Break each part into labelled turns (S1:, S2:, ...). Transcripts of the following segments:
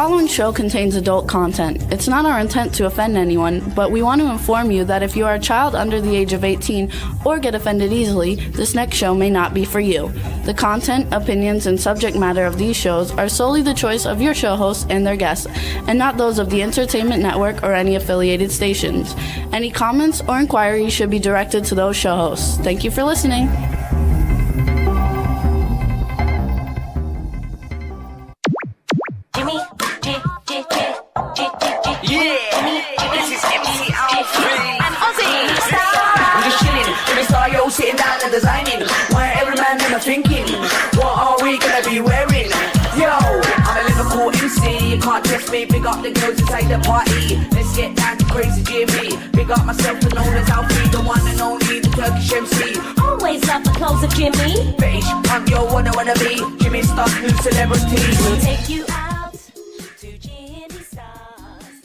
S1: following show contains adult content. It's not our intent to offend anyone, but we want to inform you that if you are a child under the age of 18 or get offended easily, this next show may not be for you. The content, opinions, and subject matter of these shows are solely the choice of your show hosts and their guests, and not those of the Entertainment Network or any affiliated stations. Any comments or inquiries should be directed to those show hosts. Thank you for listening.
S2: Sitting down and designing, where every man in a thinking, what are we gonna be wearing? Yo, I'm a Liverpool MC, you can't test me. Big up the girls inside the party, let's get down to crazy Jimmy. Big up myself and known as Alfie, the one and only, the Turkish MC.
S3: Always love the clothes of Jimmy.
S2: Bitch, I'm your wanna be, Jimmy Star's new celebrity.
S3: We'll take you out to Jimmy Star's.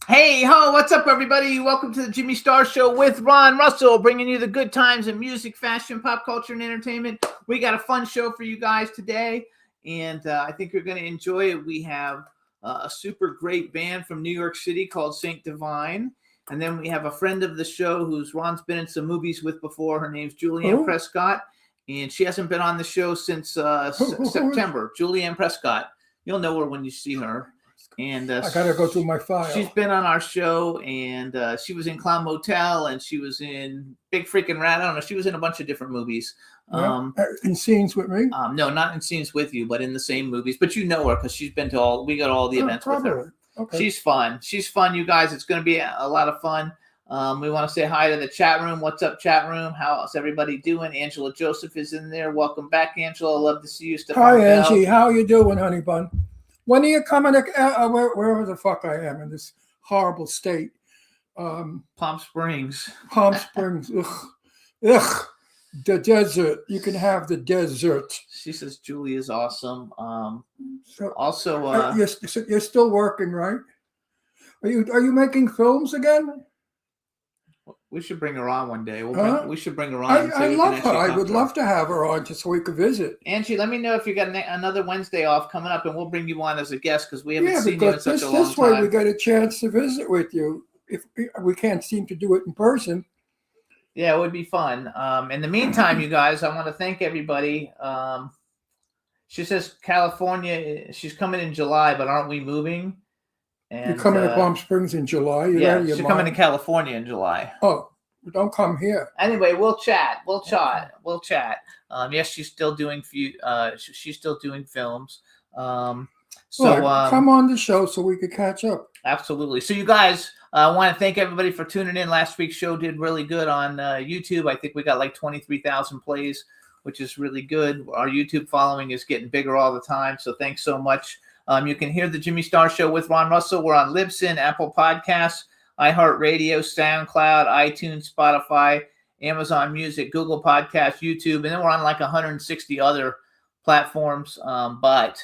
S4: Hey ho, what's up everybody? Welcome to the Jimmy Star Show with Ron Russell, bringing you the good times in music, fashion, pop culture, and entertainment. We got a fun show for you guys today, and I think you're going to enjoy it. We have a super great band from New York City called Saint Divine, and then we have a friend of the show who's Ron's been in some movies with before. Her name's Julianne Prescott, and she hasn't been on the show since September. Julianne Prescott. You'll know her when you see her. And
S5: I gotta go through my file.
S4: She's been on our show, and she was in Clown Motel, and she was in Big Freaking Rat. I don't know. She was in a bunch of different movies.
S5: In Scenes with Me?
S4: No, not in Scenes with You, but in the same movies. But you know her because she's been to all. We got all the events with her.
S5: Okay.
S4: She's fun. She's fun, you guys. It's going to be a lot of fun. We want to say hi to the chat room. What's up, chat room? How's everybody doing? Angela Joseph is in there. Welcome back, Angela. Love to see you.
S5: Hi, Angie. How you doing, honey bun? When are you coming to wherever the fuck I am in this horrible state?
S4: Palm Springs.
S5: Palm Springs. Ugh. The desert. You can have the desert.
S4: She says Julie is awesome.
S5: So, you're still working, right? Are you making films again?
S4: We should bring her on one day. We should bring her on.
S5: I love her. I would love to have her on just so we could visit.
S4: Angie, let me know if you got another Wednesday off coming up, and we'll bring you on as a guest because we haven't seen you in such a long time.
S5: This way we get a chance to visit with you. If we can't seem to do it in person.
S4: Yeah, it would be fun. In the meantime, you guys, I want to thank everybody. She says California, she's coming in July, but aren't we moving? And,
S5: you're coming to Palm Springs in July?
S4: She's coming to California in July.
S5: Oh, don't come here.
S4: Anyway, we'll chat. Yes, she's still doing films.
S5: Come on the show so we could catch up.
S4: Absolutely. So you guys, I want to thank everybody for tuning in. Last week's show did really good on YouTube. I think we got like 23,000 plays, which is really good. Our YouTube following is getting bigger all the time. So thanks so much. You can hear the Jimmy Star Show with Ron Russell. We're on Libsyn, Apple Podcasts, iHeartRadio, SoundCloud, iTunes, Spotify, Amazon Music, Google Podcasts, YouTube, and then we're on like 160 other platforms. But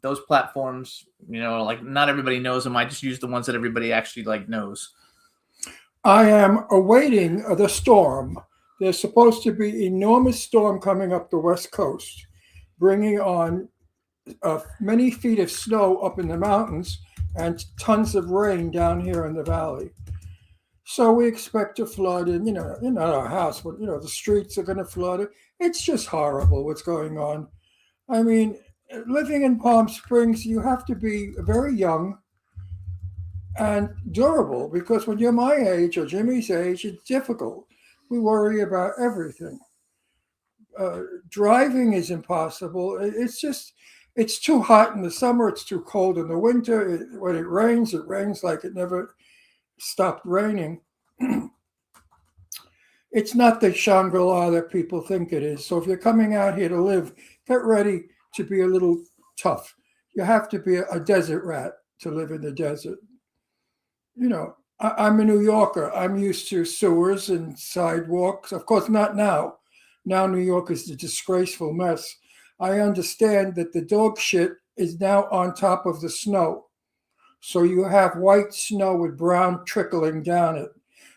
S4: those platforms, like not everybody knows them. I just use the ones that everybody actually knows.
S5: I am awaiting the storm. There's supposed to be an enormous storm coming up the West Coast, bringing on many feet of snow up in the mountains and tons of rain down here in the valley. So we expect to flood in, not our house, but, the streets are going to flood. It's just horrible what's going on. I mean, living in Palm Springs, you have to be very young and durable because when you're my age or Jimmy's age, it's difficult. We worry about everything. Driving is impossible. It's too hot in the summer. It's too cold in the winter. When it rains like it never stopped raining. It's not the Shangri-La that people think it is. So if you're coming out here to live, get ready to be a little tough. You have to be a desert rat to live in the desert. I'm a New Yorker. I'm used to sewers and sidewalks. Of course, not now. Now New York is a disgraceful mess. I understand that the dog shit is now on top of the snow. So you have white snow with brown trickling down it.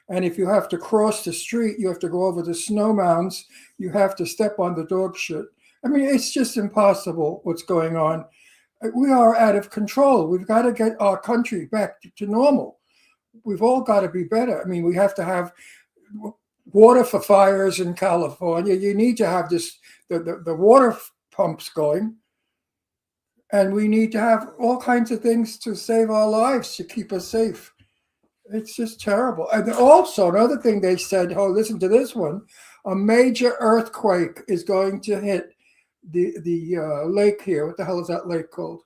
S5: And if you have to cross the street, you have to go over the snow mounds. You have to step on the dog shit. I mean, it's just impossible what's going on. We are out of control. We've got to get our country back to normal. We've all got to be better. I mean, we have to have water for fires in California. You need to have the water pumps going. And we need to have all kinds of things to save our lives, to keep us safe. It's just terrible. And also, another thing they said, oh, listen to this one, a major earthquake is going to hit the lake here. What the hell is that lake called?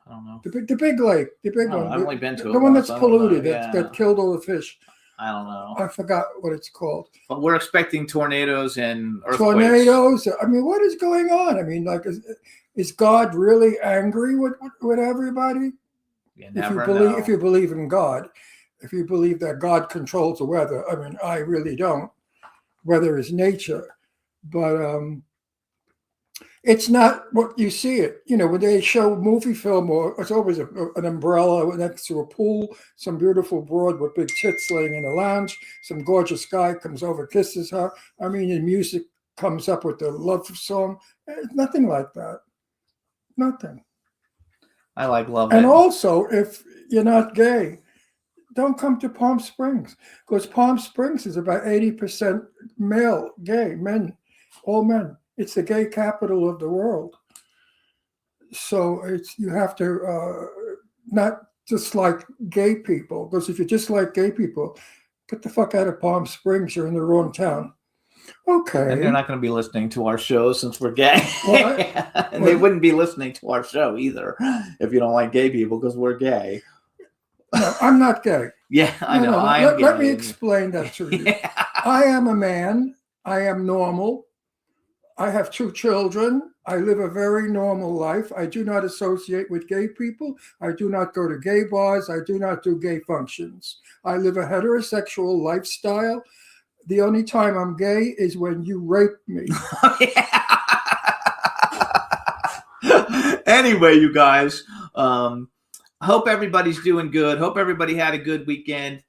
S4: I don't know.
S5: The big lake, the big one.
S4: I've only been to it
S5: the one
S4: once.
S5: that's
S4: I don't know.
S5: polluted,
S4: Yeah.
S5: that killed all the fish.
S4: I don't know.
S5: I forgot what it's called.
S4: But we're expecting tornadoes and earthquakes.
S5: Tornadoes. I mean, what is going on? I mean, like, is God really angry with everybody?
S4: You
S5: If
S4: never
S5: you believe,
S4: know.
S5: if you believe in God, if you believe that God controls the weather, I mean, I really don't. Weather is nature, but it's not what you see it. You know, when they show movie film, or it's always an umbrella next to a pool, some beautiful broad with big tits laying in a lounge, some gorgeous guy comes over, kisses her. I mean, the music comes up with the love song. It's nothing like that. Nothing.
S4: I like love
S5: And
S4: it.
S5: also, if you're not gay, don't come to Palm Springs, because Palm Springs is about 80% male, gay men, all men. It's the gay capital of the world. So you have to not just like gay people, because if you just like gay people, get the fuck out of Palm Springs. You're in the wrong town. Okay.
S4: And they're not going to be listening to our show since we're gay.
S5: Well,
S4: And they wouldn't be listening to our show either if you don't like gay people, because we're gay.
S5: No, I'm not gay.
S4: Yeah, I know.
S5: No,
S4: I am
S5: let
S4: gay.
S5: me explain that to you.
S4: Yeah.
S5: I am a man. I am normal. I have 2 children. I live a very normal life. I do not associate with gay people. I do not go to gay bars. I do not do gay functions. I live a heterosexual lifestyle. The only time I'm gay is when you rape me.
S4: Anyway, you guys, hope everybody's doing good. Hope everybody had a good weekend.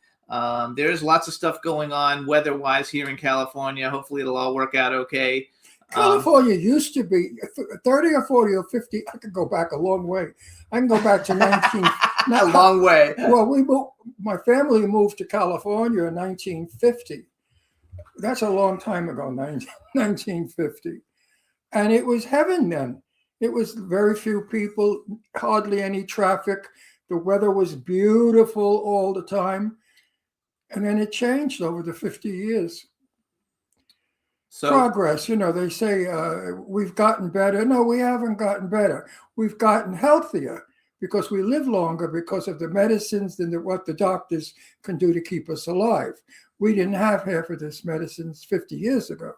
S4: There's lots of stuff going on weather-wise here in California. Hopefully it'll all work out okay.
S5: California used to be 30 or 40 or 50. I could go back a long way. I can go back to 19.
S4: A long way.
S5: Well, my family moved to California in 1950. That's a long time ago, 1950. And it was heaven then. It was very few people, hardly any traffic. The weather was beautiful all the time. And then it changed over the 50 years.
S4: So
S5: Progress, you know, they say we've gotten better. No, we haven't gotten better. We've gotten healthier because we live longer because of the medicines and what the doctors can do to keep us alive. We didn't have half of this medicines 50 years ago.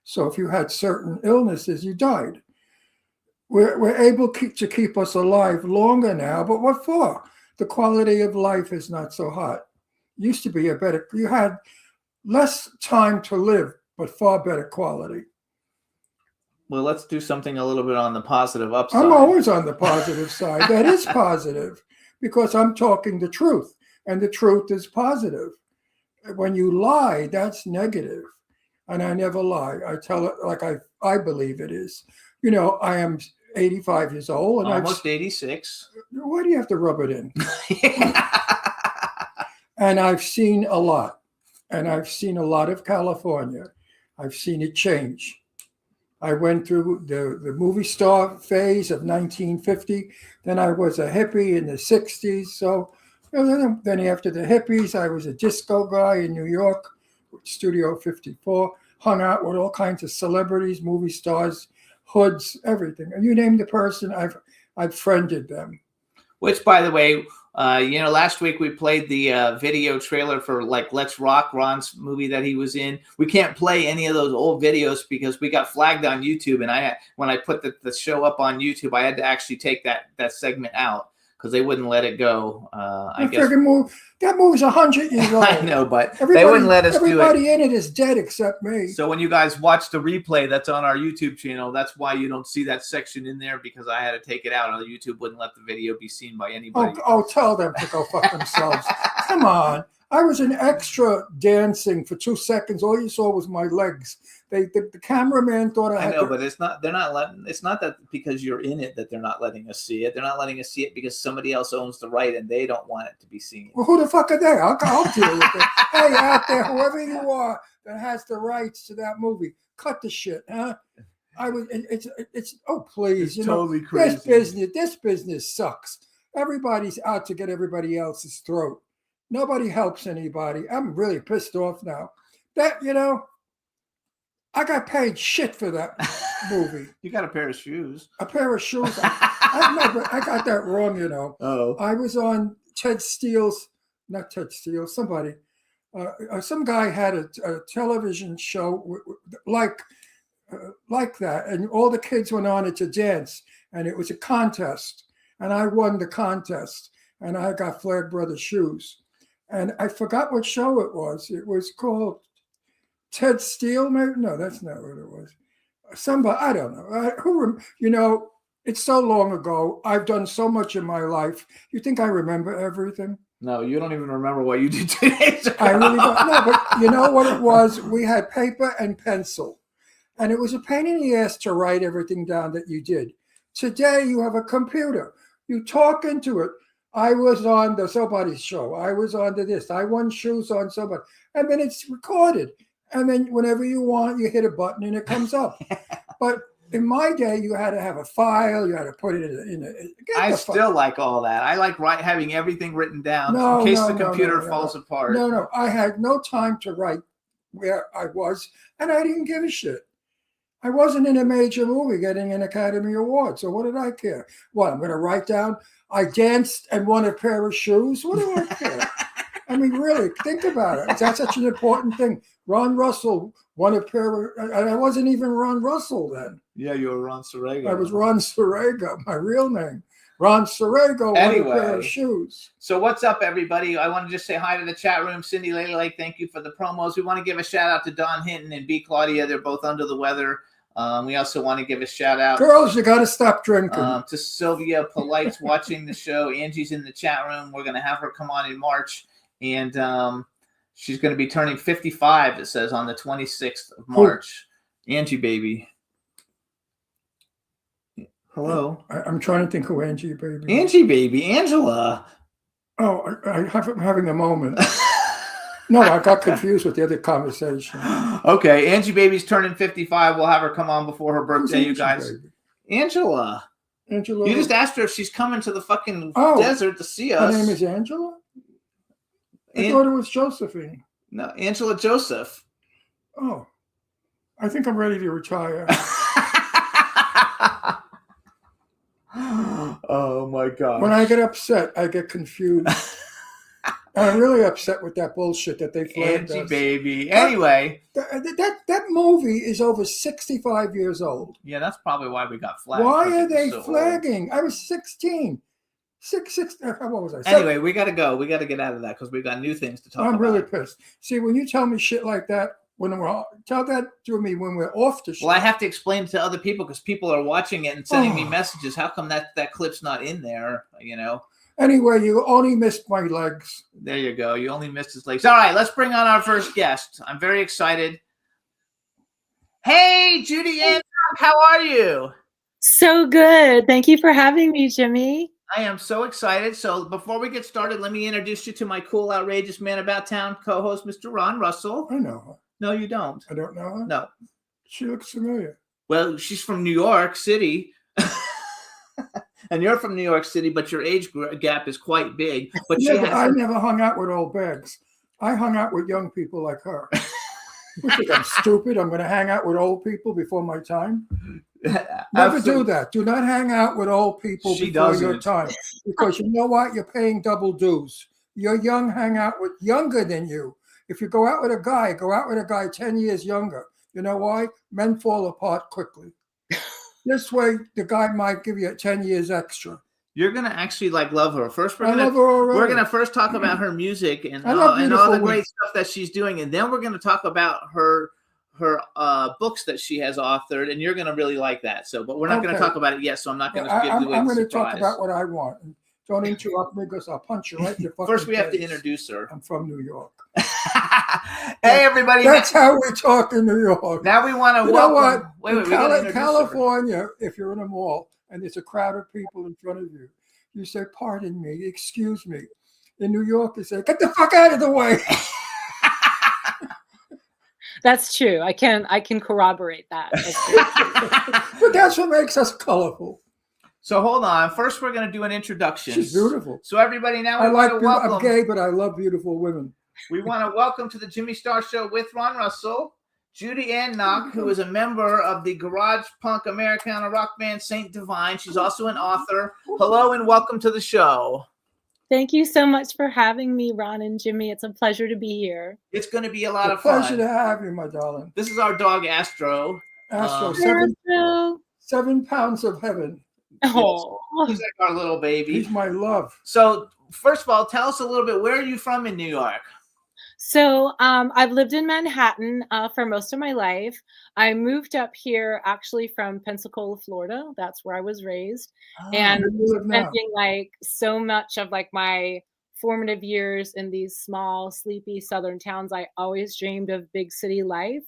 S5: So if you had certain illnesses, you died. We're able to keep us alive longer now, but what for? The quality of life is not so hot. Used to be you had less time to live, but far better quality.
S4: well, let's do something a little bit on the positive upside.
S5: I'm always on the positive side. That is positive because I'm talking the truth, and the truth is positive. When you lie, that's negative. And I never lie. I tell it like I believe it is. You know, I am 85 years old. And
S4: Almost 86.
S5: why do you have to rub it in? And I've seen a lot. And I've seen a lot of California. I've seen it change. I went through the movie star phase of 1950. Then I was a hippie in the 60s. So then after the hippies, I was a disco guy in New York, Studio 54, hung out with all kinds of celebrities, movie stars, hoods, everything. And you name the person, I've friended them.
S4: Which, by the way, last week we played the video trailer for Let's Rock, Ron's movie that he was in. We can't play any of those old videos because we got flagged on YouTube. And when I put the show up on YouTube, I had to actually take that segment out because they wouldn't let it go. I guess
S5: That movie's 100 years old.
S4: I know, but they wouldn't let us do it.
S5: Everybody in it is dead except me.
S4: So when you guys watch the replay that's on our YouTube channel, that's why you don't see that section in there because I had to take it out. Or YouTube wouldn't let the video be seen by anybody.
S5: Oh, tell them to go fuck themselves. Come on. I was an extra dancing for 2 seconds. All you saw was my legs. The cameraman thought I
S4: I
S5: had
S4: know,
S5: to,
S4: but it's not. They're not letting. It's not that because you're in it that they're not letting us see it. They're not letting us see it because somebody else owns the right and they don't want it to be seen.
S5: well, who the fuck are they? I'll deal with it. Hey, out there, whoever you are that has the rights to that movie, cut the shit, huh? It's oh please,
S4: It's
S5: you
S4: totally
S5: know,
S4: crazy.
S5: this business sucks. Everybody's out to get everybody else's throat. Nobody helps anybody. I'm really pissed off now. That you know, I got paid shit for that movie.
S4: You got a pair of shoes.
S5: A pair of shoes. I got that wrong, you know.
S4: Oh.
S5: I was on not Ted Steele, somebody. Some guy had a television show like that, and all the kids went on it to dance, and it was a contest, and I won the contest, and I got Flag Brothers shoes, and I forgot what show it was. It was called Ted Steele, maybe? No, that's not what it was. Somebody, I don't know. You know, it's so long ago. I've done so much in my life. You think I remember everything?
S4: No, you don't even remember what you did 2 days ago.
S5: I really don't. No, but you know what it was? We had paper and pencil, and it was a pain in the ass to write everything down that you did. Today, you have a computer. You talk into it. I was on the somebody's show. I was on to this. I won shoes on somebody. And then it's recorded. And then whenever you want, you hit a button and it comes up. But in my day, you had to have a file. You had to put it in a.
S4: I still like all that. I like having everything written down in case the computer falls apart.
S5: No. I had no time to write where I was, and I didn't give a shit. I wasn't in a major movie getting an Academy Award, so what did I care? What, I'm going to write down, I danced and won a pair of shoes? What do I care? I mean, really, think about it. That's such an important thing. Ron Russell won a pair of, and I wasn't even Ron Russell then.
S4: Yeah, you were Ron Sorrego.
S5: I was Ron Sorrego, my real name. Ron Sorrego won a pair of shoes.
S4: So what's up, everybody? I want to just say hi to the chat room. Cindy Lake, thank you for the promos. We want to give a shout out to Don Hinton and B. Claudia. They're both under the weather. We also want to give a shout out.
S5: Girls, you got to stop drinking.
S4: To Sylvia Polite's watching the show. Angie's in the chat room. We're going to have her come on in March. And she's going to be turning 55, it says, on the 26th of March. Angie, baby. Hello.
S5: I'm trying to think who Angie, baby.
S4: Angie, baby. Angela.
S5: Oh, I'm having a moment. No, I got confused with the other conversation.
S4: Okay, Angie baby's turning 55. We'll have her come on before her birthday,
S5: Who's
S4: you guys.
S5: Angie,
S4: Angela.
S5: Angela.
S4: You just asked her if she's coming to the fucking desert to see
S5: Her
S4: us.
S5: name is Angela? I thought it was Josephine.
S4: No, Angela Joseph.
S5: Oh, I think I'm ready to retire.
S4: Oh my God.
S5: When I get upset, I get confused. I'm really upset with that bullshit that they flagged
S4: Angie
S5: us.
S4: baby. Anyway.
S5: That movie is over 65 years old.
S4: Yeah, that's probably why we got flagged.
S5: Why are
S4: because
S5: they
S4: it's so
S5: flagging? I was 16. What was I?
S4: Anyway, we got to go. We got to get out of that because we got new things to talk about.
S5: I'm really pissed. See, when you tell me shit like that, tell that to me when we're off the show.
S4: Well, I have to explain to other people because people are watching it and sending me messages. How come that clip's not in there? You know.
S5: Anyway, you only missed my legs.
S4: There you go. You only missed his legs. All right, let's bring on our first guest. I'm very excited. Hey, Judy Ann, how are you?
S6: So good. Thank you for having me, Jimmy.
S4: I am so excited. So before we get started, let me introduce you to my cool, outrageous man about town co-host, Mr. Ron Russell.
S5: I know her.
S4: No, you don't.
S5: I don't know her?
S4: No.
S5: She looks familiar.
S4: Well, she's from New York City. And you're from New York City, but your age gap is quite big. But
S5: I never hung out with old bags. I hung out with young people like her. You think I'm stupid? I'm going to hang out with old people before my time? Never do that. Do not hang out with old people before your time. Because you know what? You're paying double dues. You're young, hang out with younger than you. If you go out with a guy 10 years younger. You know why? Men fall apart quickly. This way, the guy might give you 10 years extra.
S4: You're gonna actually love her. First,
S5: I love her already.
S4: We're gonna first talk about her music and all the great stuff that she's doing, and then we're gonna talk about her books that she has authored, and you're gonna really like that. So, but we're not gonna talk about it yet, so I'm not gonna give you away.
S5: I'm going to talk about what I want. Don't interrupt me because I'll punch you right in the fucking
S4: First, we have to
S5: face.
S4: introduce her.
S5: I'm from New York.
S4: Hey, everybody!
S5: That's how we talk in New York.
S4: Now we want to
S5: You know
S4: welcome.
S5: what?
S4: Wait,
S5: In
S4: we gotta introduce her.
S5: California, if you're in a mall and there's a crowd of people in front of you, you say, "Pardon me, excuse me." In New York, you say, "Get the fuck out of the way."
S6: That's true. I can corroborate that. That's true.
S5: But that's what makes us colorful.
S4: So hold on. First, we're going to do an introduction.
S5: She's beautiful.
S4: So everybody, now
S5: I
S4: we
S5: like.
S4: want to welcome.
S5: I'm gay, but I love beautiful women.
S4: We want to welcome to the Jimmy Star Show with Ron Russell, Judy Ann Knock, who is a member of the garage punk Americana rock band Saint Divine. She's also an author. Hello and welcome to the show.
S6: Thank you so much for having me, Ron and Jimmy. It's a pleasure to be here.
S4: It's going to be a lot
S5: It's
S4: of
S5: a pleasure
S4: fun.
S5: to have you, my darling.
S4: This is our dog Astro.
S5: Astro,
S6: Astro.
S5: 7 pounds of heaven.
S6: Oh.
S4: He's like our little baby.
S5: He's my love.
S4: So first of all, tell us a little bit. Where are you from in New York?
S6: So I've lived in Manhattan for most of my life. I moved up here actually from Pensacola, Florida. That's where I was raised. And
S5: Where do you live now?
S6: spending like so much of like my formative years in these small, sleepy southern towns, I always dreamed of big city life.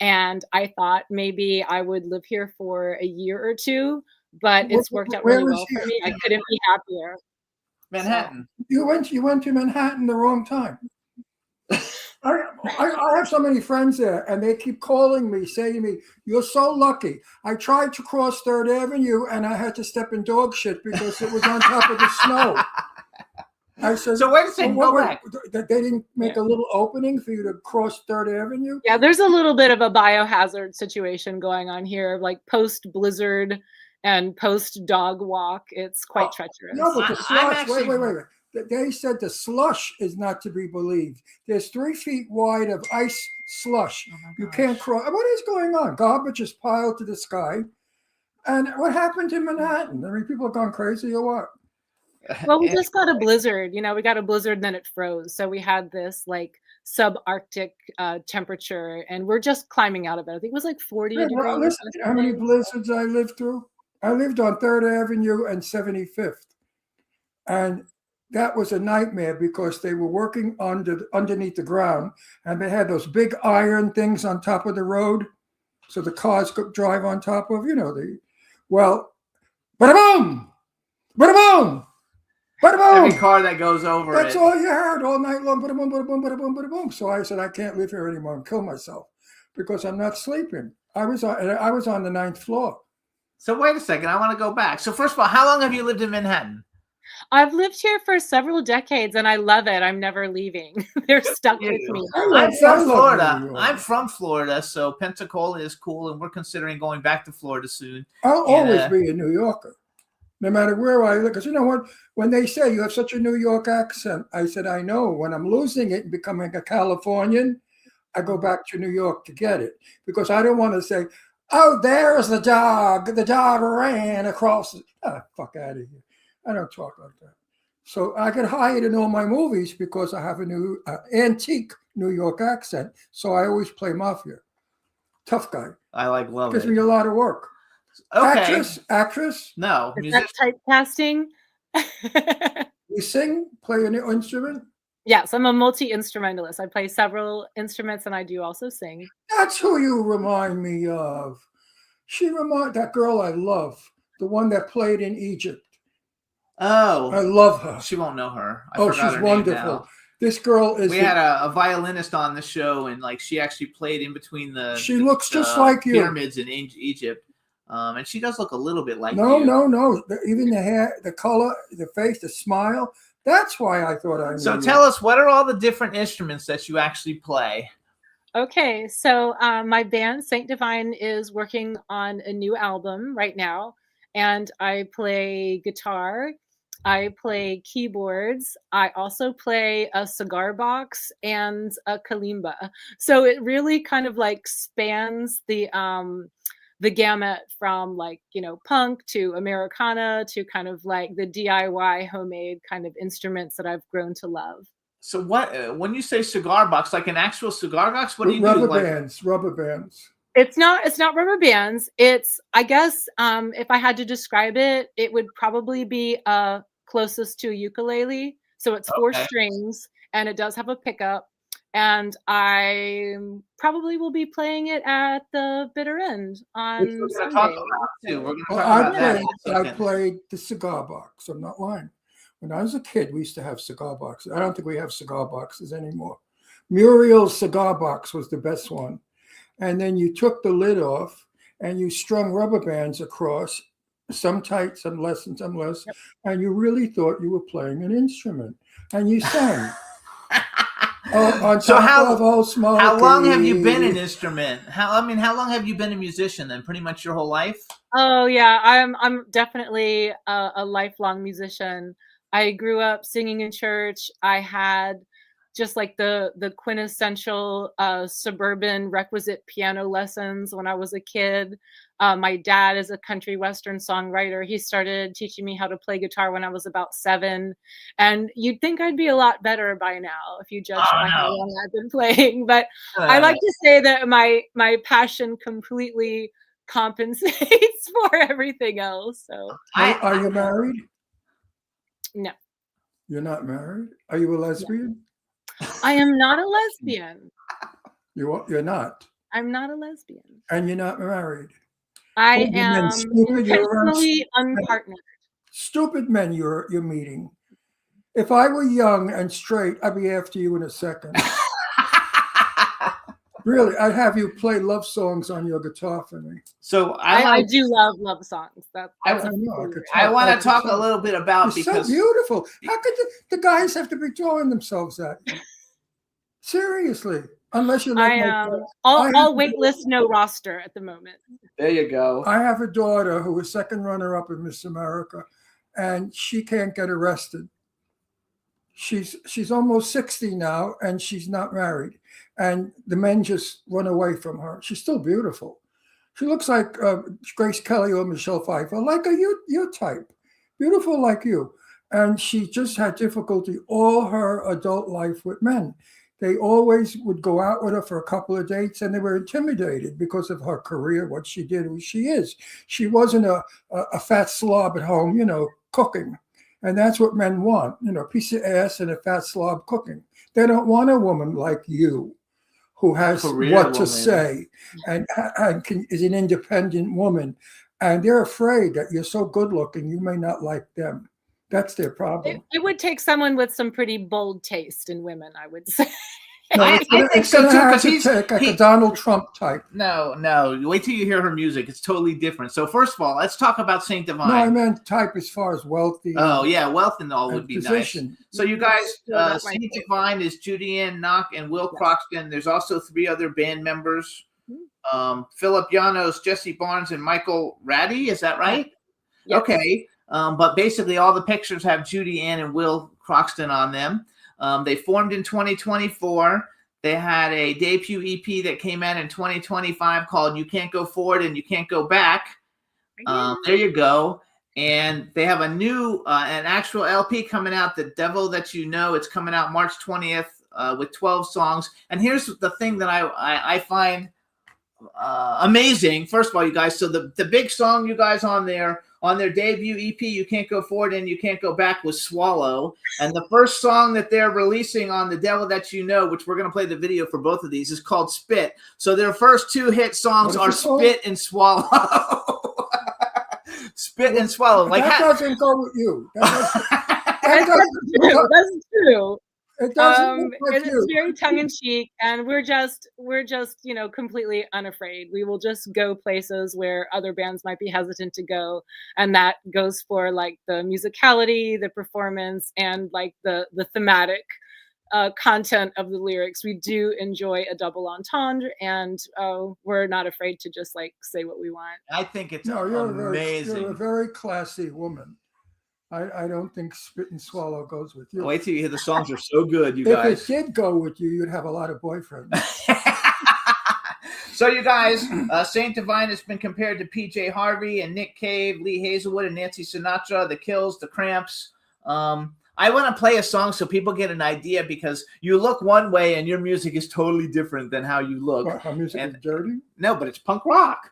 S6: And I thought maybe I would live here for a year or two, but it's worked out
S5: Where
S6: really
S5: was
S6: well
S5: you?
S6: for me. I couldn't be happier.
S4: Manhattan.
S5: You went to Manhattan the wrong time. I have so many friends there, and they keep calling me, saying to me, "You're so lucky." I tried to cross Third Avenue, and I had to step in dog shit because it was on top of the snow. I said,
S4: So wait a second, go
S5: what-
S4: back.
S5: They didn't make a little opening for you to cross Third Avenue?
S6: Yeah, there's a little bit of a biohazard situation going on here, like post blizzard and post dog walk. It's quite treacherous.
S5: No, but the
S4: I'm
S5: slush.
S4: actually-
S5: Wait. They said the slush is not to be believed. There's 3 feet wide of ice slush. You can't cross. What is going on? Garbage is piled to the sky. And what happened in Manhattan? I mean, people have gone crazy or what?
S6: Well, we just got a blizzard. You know, we got a blizzard and then it froze. So we had this like subarctic temperature and we're just climbing out of it. I think it was like 40
S5: Yeah,
S6: degrees.
S5: well, listen, how many blizzards I lived through? I lived on 3rd Avenue and 75th. And that was a nightmare because they were working underneath the ground and they had those big iron things on top of the road so the cars could drive on top of, bada boom, bada boom, bada boom.
S4: Every car that goes over
S5: That's
S4: it.
S5: all you heard all night long, bada boom, bada boom, bada boom, bada boom. So I said, I can't live here anymore and kill myself because I'm not sleeping. I was on the 9th floor.
S4: So wait a second. I want to go back. So first of all, how long have you lived in Manhattan?
S6: I've lived here for several decades and I love it. I'm never leaving. They're stuck with me.
S5: I
S4: I'm
S5: love
S4: from
S5: New
S4: Florida.
S5: York.
S4: I'm from Florida, so Pensacola is cool, and we're considering going back to Florida soon.
S5: I'll
S4: And,
S5: always be a New Yorker, no matter where I live. Because you know what? When they say you have such a New York accent, I said, I know. When I'm losing it and becoming a Californian, I go back to New York to get it. Because I don't want to say, oh, there's the dog. The dog ran across. Fuck out of here. I don't talk like that. So I get hired in all my movies because I have a new antique New York accent. So I always play mafia. Tough guy.
S4: I love
S5: Gives
S4: it.
S5: me a lot of work.
S4: Okay.
S5: Actress.
S4: No,
S6: Is that typecasting?
S5: You sing, play an instrument.
S6: Yes, I'm a multi-instrumentalist. I play several instruments and I do also sing.
S5: That's who you remind me of. That girl I love, the one that played in Egypt. I
S4: Oh,
S5: love her.
S4: she won't know her. I
S5: Oh,
S4: forgot
S5: she's
S4: her name
S5: wonderful.
S4: now.
S5: This girl is.
S4: We had a violinist on the show, and like she actually played in between the.
S5: She looks
S4: the
S5: just like you.
S4: Pyramids in Egypt, and she does look a little bit like
S5: No.
S4: you.
S5: Even the hair, the color, the face, the smile. That's why I thought I knew.
S4: So
S5: you.
S4: tell us, what are all the different instruments that you actually play?
S6: Okay, so my band Saint Divine is working on a new album right now, and I play guitar, I play keyboards, I also play a cigar box and a kalimba. So it really kind of like spans the gamut from like, punk to Americana to kind of like the DIY homemade kind of instruments that I've grown to love.
S4: So what when you say cigar box, like an actual cigar box, what do you
S5: rubber
S4: do? Like,
S5: bands, rubber bands.
S6: It's not rubber bands. It's, I guess, if I had to describe it, it would probably be a closest to a ukulele. So it's 4
S4: Okay.
S6: strings and it does have a pickup. And I probably will be playing it at the bitter end
S4: Which
S6: on
S4: we're going to talk
S6: Sunday.
S4: about too. We're going to
S5: Well,
S4: talk
S5: I
S4: about that.
S5: played,
S4: also.
S5: I played the cigar box. I'm not lying. When I was a kid, we used to have cigar boxes. I don't think we have cigar boxes anymore. Muriel's cigar box was the best one. And then you took the lid off and you strung rubber bands across, some tight, some less, and some less.
S6: Yep.
S5: And you really thought you were playing an instrument. And you sang. On
S4: So
S5: top
S4: how-
S5: of Old Smoky.
S4: How long have you been an instrument? How long have you been a musician then? Pretty much your whole life?
S6: Oh yeah, I'm definitely a lifelong musician. I grew up singing in church. I had just like the quintessential suburban requisite piano lessons when I was a kid. My dad is a country western songwriter. He started teaching me how to play guitar when I was about 7. And you'd think I'd be a lot better by now if you judged by how
S4: no.
S6: long I've been playing. But I like to say that my passion completely compensates for everything else. So
S5: Are you married?
S6: no,
S5: You're not married? Are you a lesbian?
S6: I am not a lesbian.
S5: You're not.
S6: I'm not a lesbian.
S5: And you're not married.
S6: I
S5: Oh, you meant
S6: am
S5: stupid, you're
S6: intentionally unpartnered.
S5: Stupid men you're meeting. If I were young and straight, I'd be after you in a second. Really, I'd have you play love songs on your guitar for me.
S4: So
S6: I do love songs. That's
S5: I
S6: a
S5: know, I
S6: favorite.
S5: could
S4: I want
S5: I
S4: to talk
S5: could
S4: a
S5: tell.
S4: little bit about
S5: You're
S4: because
S5: so beautiful. How could the guys have to be throwing themselves at you? Seriously, unless you're like
S6: I
S5: my
S6: am
S5: daughter.
S6: all
S5: have-
S6: wait list, no roster at the moment.
S4: there you go.
S5: I have a daughter who was second runner-up in Miss America, and she can't get arrested. She's almost 60 now, and she's not married. And the men just run away from her. She's still beautiful. She looks like Grace Kelly or Michelle Pfeiffer, like your type, beautiful like you. And she just had difficulty all her adult life with men. They always would go out with her for a couple of dates, and they were intimidated because of her career, what she did, who she is. She wasn't a fat slob at home, cooking. And that's what men want, a piece of ass and a fat slob cooking. They don't want a woman like you who has
S4: Career
S5: what
S4: woman.
S5: to say and is an independent woman. And they're afraid that you're so good looking, you may not like them. That's their problem.
S6: It would take someone with some pretty bold taste in women, I would say.
S5: No,
S4: I think so
S5: gonna
S4: too,
S5: have
S4: 'cause
S5: to
S4: he's-
S5: take like
S4: he-
S5: a Donald Trump type.
S4: No. Wait till you hear her music. It's totally different. So first of all, let's talk about Saint Divine.
S5: No, I meant type as far as wealthy.
S4: Oh yeah, wealth and all
S5: and
S4: would be nice.
S5: position.
S4: So you guys,
S6: Yeah, that might
S4: Saint
S6: be.
S4: Divine is Judy Ann Knock and Will
S6: Yes.
S4: Croxton. There's also 3 other band members.
S6: Mm-hmm.
S4: Philip Llanos, Jesse Barnes, and Michael Ratty. Is that right?
S6: Yes.
S4: Okay. But basically all the pictures have Judy Ann and Will Croxton on them. They formed in 2024. They had a debut EP that came out in 2025 called You Can't Go Forward and You Can't Go Back. There you go. And they have a new, an actual LP coming out, The Devil That You Know. It's coming out March 20th with 12 songs. And here's the thing that I find amazing. First of all, you guys, so the big song you guys on their debut EP, You Can't Go Forward and You Can't Go Back, was Swallow. And the first song that they're releasing on The Devil That You Know, which we're going to play the video for both of these, is called Spit. So their first 2 hit songs
S5: What
S4: are
S5: is it called?
S4: Spit and Swallow. Spit and Swallow. Like
S5: that
S4: how,
S5: doesn't go with you. That
S6: That's
S5: doesn't,
S6: true. That's true.
S5: it doesn't look like
S6: It's
S5: you.
S6: very tongue in cheek, and we're just completely unafraid. We will just go places where other bands might be hesitant to go, and that goes for like the musicality, the performance, and like the thematic content of the lyrics. We do enjoy a double entendre, and we're not afraid to just like say what we want.
S4: I think it's
S5: No,
S4: amazing.
S5: you're a very classy woman. I don't think Spit and Swallow goes with you.
S4: Wait till you hear the songs are so good, you
S5: If
S4: guys.
S5: it did go with you, you'd have a lot of boyfriends.
S4: So you guys, Saint Divine has been compared to PJ Harvey and Nick Cave, Lee Hazelwood and Nancy Sinatra, The Kills, The Cramps. I want to play a song so people get an idea, because you look one way and your music is totally different than how you look.
S5: What, her music
S4: And-
S5: is dirty?
S4: No, but it's punk rock.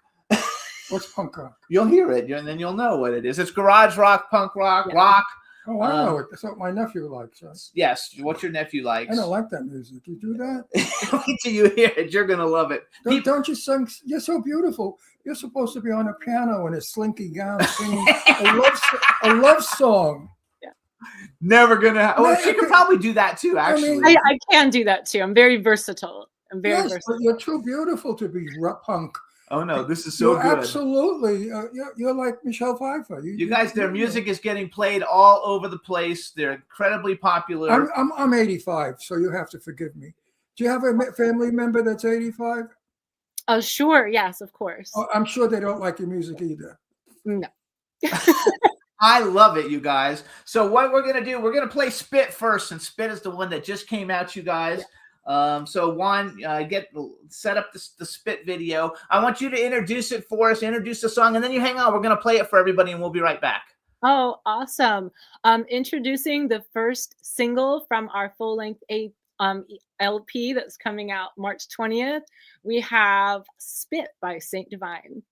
S5: What's punk rock?
S4: You'll hear it, and then you'll know what it is. It's garage rock, punk rock,
S6: Yeah.
S4: rock.
S5: Oh, I know it. That's what my nephew likes. Right?
S4: Yes, what your nephew likes.
S5: I don't like that music. You do that?
S4: Wait till you hear it. You're gonna love it.
S5: Don't you sing? You're so beautiful. You're supposed to be on a piano in a slinky gown singing a love song.
S4: Never gonna. Oh,
S5: No,
S4: she could probably do that too. Actually,
S6: I can do that too. I'm very versatile. I'm very
S5: Yes,
S6: versatile.
S5: but you're too beautiful to be punk.
S4: oh no, this is so
S5: You're
S4: good.
S5: absolutely. You're like Michelle Pfeiffer.
S4: You guys, their music is getting played all over the place. They're incredibly popular.
S5: I'm 85, so you have to forgive me. Do you have a family member that's 85?
S6: Oh, sure. Yes, of course.
S5: Oh, I'm sure they don't like your music either.
S6: No.
S4: I love it, you guys. So what we're gonna do? We're gonna play Spit first, and Spit is the one that just came out, you guys. So Juan, set up the Spit video. I want you to introduce it for us, introduce the song, and then you hang on. We're gonna play it for everybody, and we'll be right back.
S6: Oh, awesome. Introducing the first single from our full-length LP that's coming out March 20th. We have Spit by Saint Divine.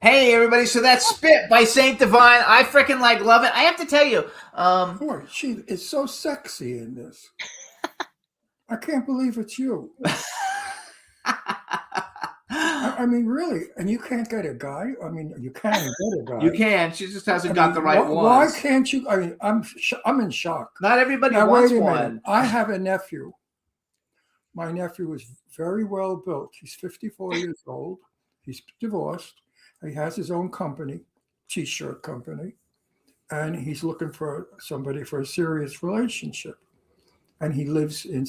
S4: Hey everybody, so that's Spit by Saint Divine. I freaking love it. I have to tell you,
S5: Boy, she is so sexy in this. I can't believe it's you. I mean, really, and you can't get a guy. I mean, you can get a guy.
S4: you can. She just hasn't
S5: I
S4: got
S5: mean,
S4: the right
S5: why
S4: ones.
S5: can't you? I mean, I'm in shock.
S4: Not everybody
S5: Now
S4: wants
S5: wait a minute.
S4: one.
S5: I have a nephew. My nephew is very well built. He's 54 years old. He's divorced. He has his own company, t-shirt company, and he's looking for somebody for a serious relationship. and he lives in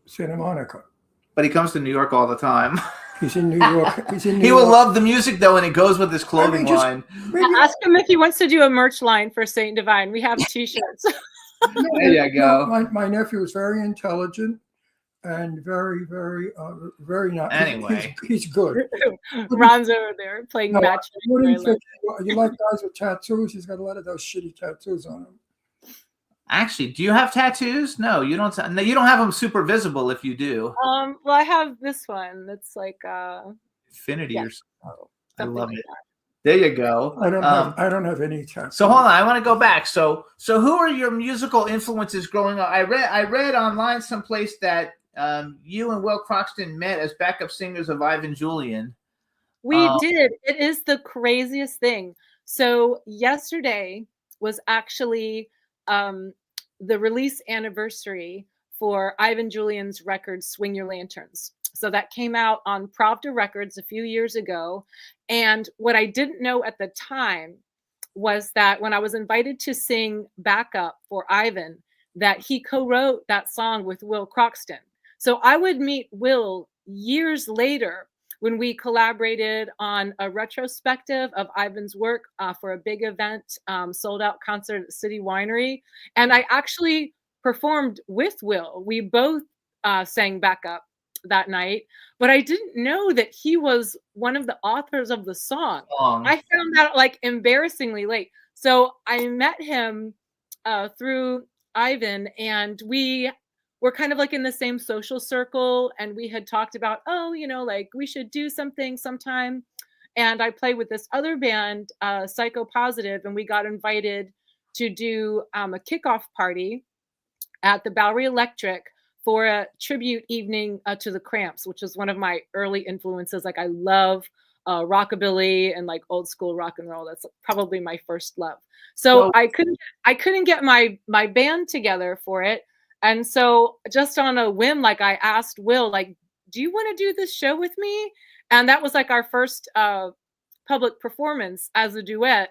S5: Santa Monica.
S4: But he comes to New York all the time.
S5: He's in New York. He's in New
S4: He
S5: York.
S4: will love the music though, and it goes with his clothing
S5: just-
S4: line.
S5: Maybe,
S6: Ask him if he wants to do a merch line for Saint Divine. We have T-shirts.
S4: There you go.
S5: My nephew is very intelligent and very, very not.
S4: Anyway.
S5: he's good.
S6: Ron's over there playing
S5: No,
S6: match.
S5: What do you think? You like guys with tattoos? He's got a lot of those shitty tattoos on him.
S4: Actually, do you have tattoos? No, you don't. No, you don't have them super visible. If you do,
S6: Well, I have this one that's like
S4: Infinity
S6: yeah.
S4: or something. I
S6: something
S4: love
S6: like
S4: it.
S6: that.
S4: There you go.
S5: I don't have any tattoos.
S4: So hold on, I want to go back. So who are your musical influences growing up? I read online someplace that you and Will Croxton met as backup singers of Ivan Julian.
S6: We did. It is the craziest thing. So yesterday was actually the release anniversary for Ivan Julian's record Swing Your Lanterns. So that came out on Pravda Records a few years ago. And what I didn't know at the time was that when I was invited to sing backup for Ivan, that he co-wrote that song with Will Croxton. So I would meet Will years later when we collaborated on a retrospective of Ivan's work for a big event, sold out concert at City Winery. And I actually performed with Will. We both sang backup that night, but I didn't know that he was one of the authors of the song. I found out like embarrassingly late. So I met him through Ivan, and we were kind of like in the same social circle, and we had talked about, oh, you know, like we should do something sometime. And I played with this other band, Psycho Positive, and we got invited to do a kickoff party at the Bowery Electric for a tribute evening to the Cramps, which is one of my early influences. Like I love rockabilly and like old school rock and roll. That's probably my first love. So I couldn't get my band together for it. And so just on a whim, like I asked Will, like, do you want to do this show with me? And that was like our first public performance as a duet.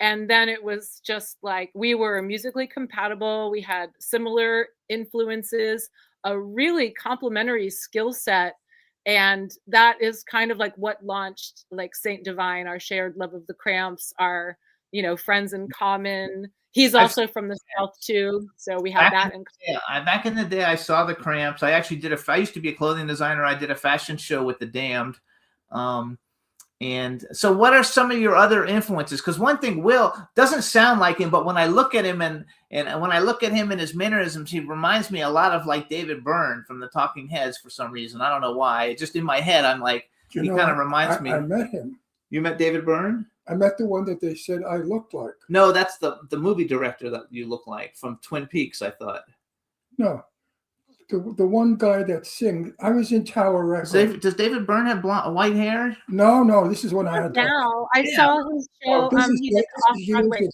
S6: And then it was just like we were musically compatible. We had similar influences, a really complementary skill set. And that is kind of like what launched like Saint Divine, our shared love of the Cramps, our, you know, friends in common. He's also from the South too. So we have that in common.
S4: Yeah, back in the day, I saw the Cramps. I actually I used to be a clothing designer. I did a fashion show with the Damned. And so what are some of your other influences? Because one thing, Will doesn't sound like him, but when I look at him and when I look at him and his mannerisms, he reminds me a lot of like David Byrne from the Talking Heads for some reason. I don't know why. Just in my head, I'm like, he kind of reminds me.
S5: I met him.
S4: You met David Byrne?
S5: I met the one that they said I looked like.
S4: No, that's the movie director that you look like from Twin Peaks, I thought.
S5: No. The one guy that sings. I was in Tower Records.
S4: Does David Byrne have white hair?
S5: No. This is when I had.
S6: Now I saw his show. He did Off-Broadway.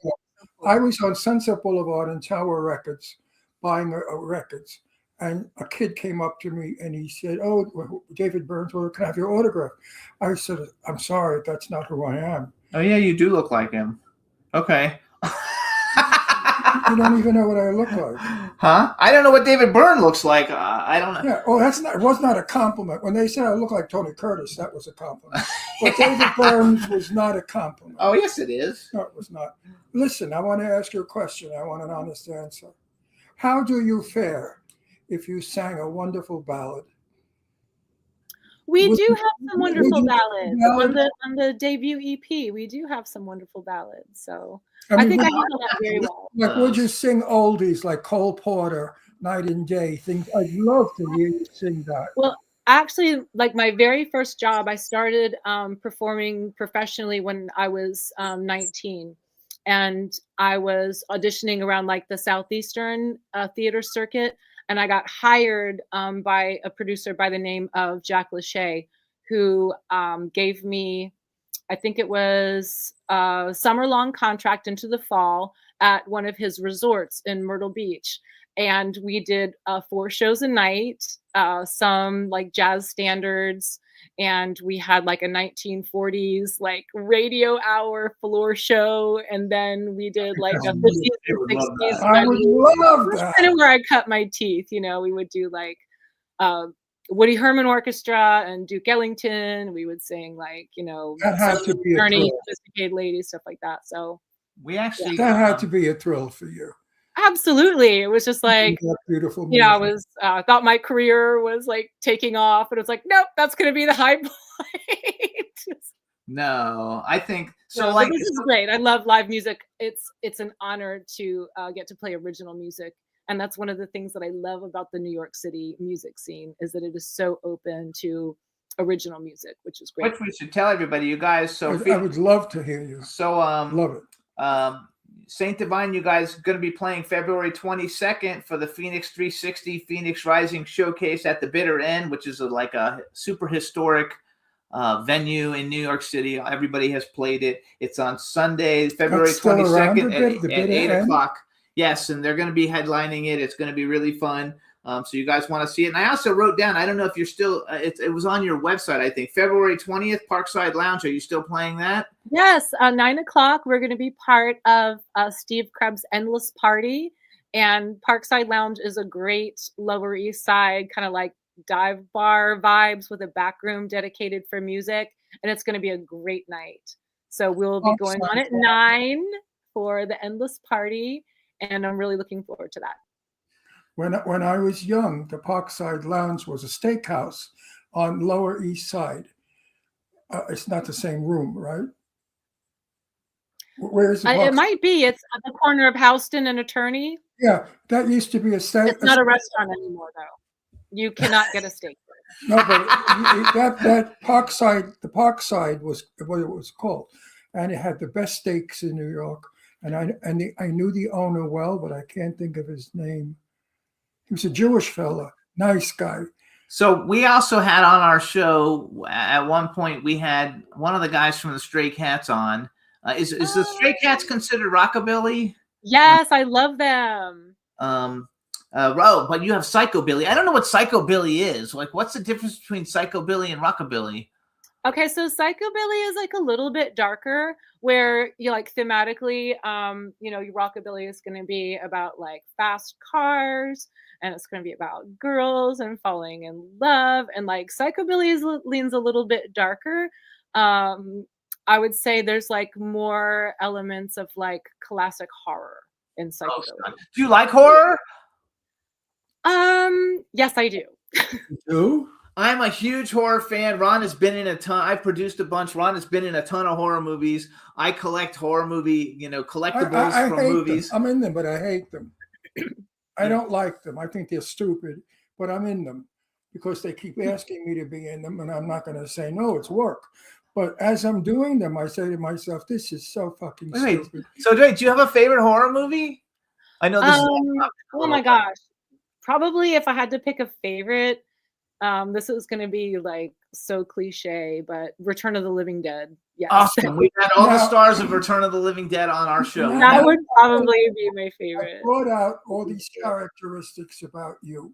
S5: I was on Sunset Boulevard in Tower Records buying records, and a kid came up to me and he said, "Oh, David Byrne's, well, can I have your autograph?" I said, "I'm sorry, that's not who I am."
S4: Oh yeah, you do look like him. Okay.
S5: You don't even know what I look like.
S4: Huh? I don't know what David Byrne looks like. I don't know.
S5: Yeah. Oh, it was not a compliment. When they said I look like Tony Curtis, that was a compliment. But David Byrne was not a compliment.
S4: Oh, yes, it is.
S5: No, it was not. Listen, I want to ask you a question. I want an honest answer. How do you fare if you sang a wonderful ballad?
S6: We
S5: Would
S6: do
S5: you-
S6: have some
S5: would
S6: wonderful
S5: you-
S6: ballads on the debut EP. We do have some wonderful ballads. So I think I handle that very well.
S5: Like, would you sing oldies like Cole Porter, Night and Day? Things I'd love to hear you sing that.
S6: Well, actually, like my very first job, I started performing professionally when I was 19. And I was auditioning around like the Southeastern theater circuit. And I got hired by a producer by the name of Jack Lachey, who gave me, I think it was a summer-long contract into the fall at one of his resorts in Myrtle Beach. And we did 4 shows a night, some like jazz standards. and we had like a 1940s like radio hour floor show, and then we did like a 50s
S4: They would
S6: and
S4: love
S6: 60s.
S4: that.
S5: I would love
S6: That's
S5: that.
S6: kind of where I cut my teeth. We would do like Woody Herman Orchestra and Duke Ellington. We would sing like,
S5: That had to be a
S6: Journey,
S5: thrill.
S6: Sophisticated Ladies, stuff like that. So
S4: We actually
S5: That had to be a thrill for you.
S6: absolutely, it was just like,
S5: That beautiful
S6: I
S5: music.
S6: was thought my career was like taking off, and it's like, nope, that's gonna be the high point.
S4: no. I think so.
S6: No, but
S4: Like
S6: this is great. I love live music. It's an honor to get to play original music, and that's one of the things that I love about the New York City music scene is that it is so open to original music, which is great.
S4: which we should tell everybody, you guys. So
S5: I would love to hear you.
S4: so
S5: Love it.
S4: Saint Divine, you guys going to be playing February 22nd for the Phoenix 360 Phoenix Rising Showcase at the Bitter End, which is like a super historic venue in New York City. Everybody has played it. It's on Sunday, February
S5: That's still around
S4: 22nd
S5: a bit,
S4: at
S5: the
S4: 8
S5: Bitter End?
S4: o'clock. Yes, and they're going to be headlining it. It's going to be really fun. So you guys want to see it. And I also wrote down, I don't know if you're still, it was on your website, I think, February 20th, Parkside Lounge. Are you still playing that?
S6: Yes, 9 o'clock, we're going to be part of Steve Krebs' Endless Party. And Parkside Lounge is a great Lower East Side kind of like dive bar vibes with a back room dedicated for music. And it's going to be a great night. So we'll be going on at 9 for the Endless Party. And I'm really looking forward to that.
S5: When I was young, the Parkside Lounge was a steakhouse on Lower East Side. It's not the same room, right? Where is the
S6: It might be. It's at the corner of Houston and Attorney.
S5: Yeah, that used to be a steak.
S6: It's not a restaurant anymore, though. You cannot get a steak.
S5: No, but that Parkside, the Parkside was what it was called, and it had the best steaks in New York. And I knew the owner well, but I can't think of his name. He was a Jewish fella, nice guy.
S4: So we also had on our show at one point, we had one of the guys from the Stray Cats on. Is the Stray Cats considered rockabilly?
S6: Yes, I love them.
S4: But you have psychobilly. I don't know what psychobilly is. Like, what's the difference between psychobilly and rockabilly?
S6: Okay, so psychobilly is like a little bit darker, where you like thematically, your rockabilly is going to be about like fast cars, and it's going to be about girls and falling in love, and like psychobilly leans a little bit darker. I would say there's like more elements of like classic horror in psychobilly.
S4: Do you like horror?
S6: Yes, I do.
S5: You do?
S4: I'm a huge horror fan. Ron has been in a ton. I've produced a bunch. Ron has been in a ton of horror movies. I collect horror movie, collectibles
S5: I
S4: from
S5: hate
S4: movies.
S5: them. I'm in them, but I hate them. I don't like them. I think they're stupid, but I'm in them because they keep asking me to be in them, and I'm not going to say no. It's work. But as I'm doing them, I say to myself, "This is so fucking
S4: Wait.
S5: stupid."
S4: So, do you have a favorite horror movie? I know this.
S6: Oh my gosh. Probably if I had to pick a favorite, this is going to be like so cliche, but Return of the Living Dead. Yes.
S4: Awesome. We had all the stars of Return of the Living Dead on our show.
S6: That would probably be my
S5: I
S6: favorite.
S5: brought out all these characteristics about you.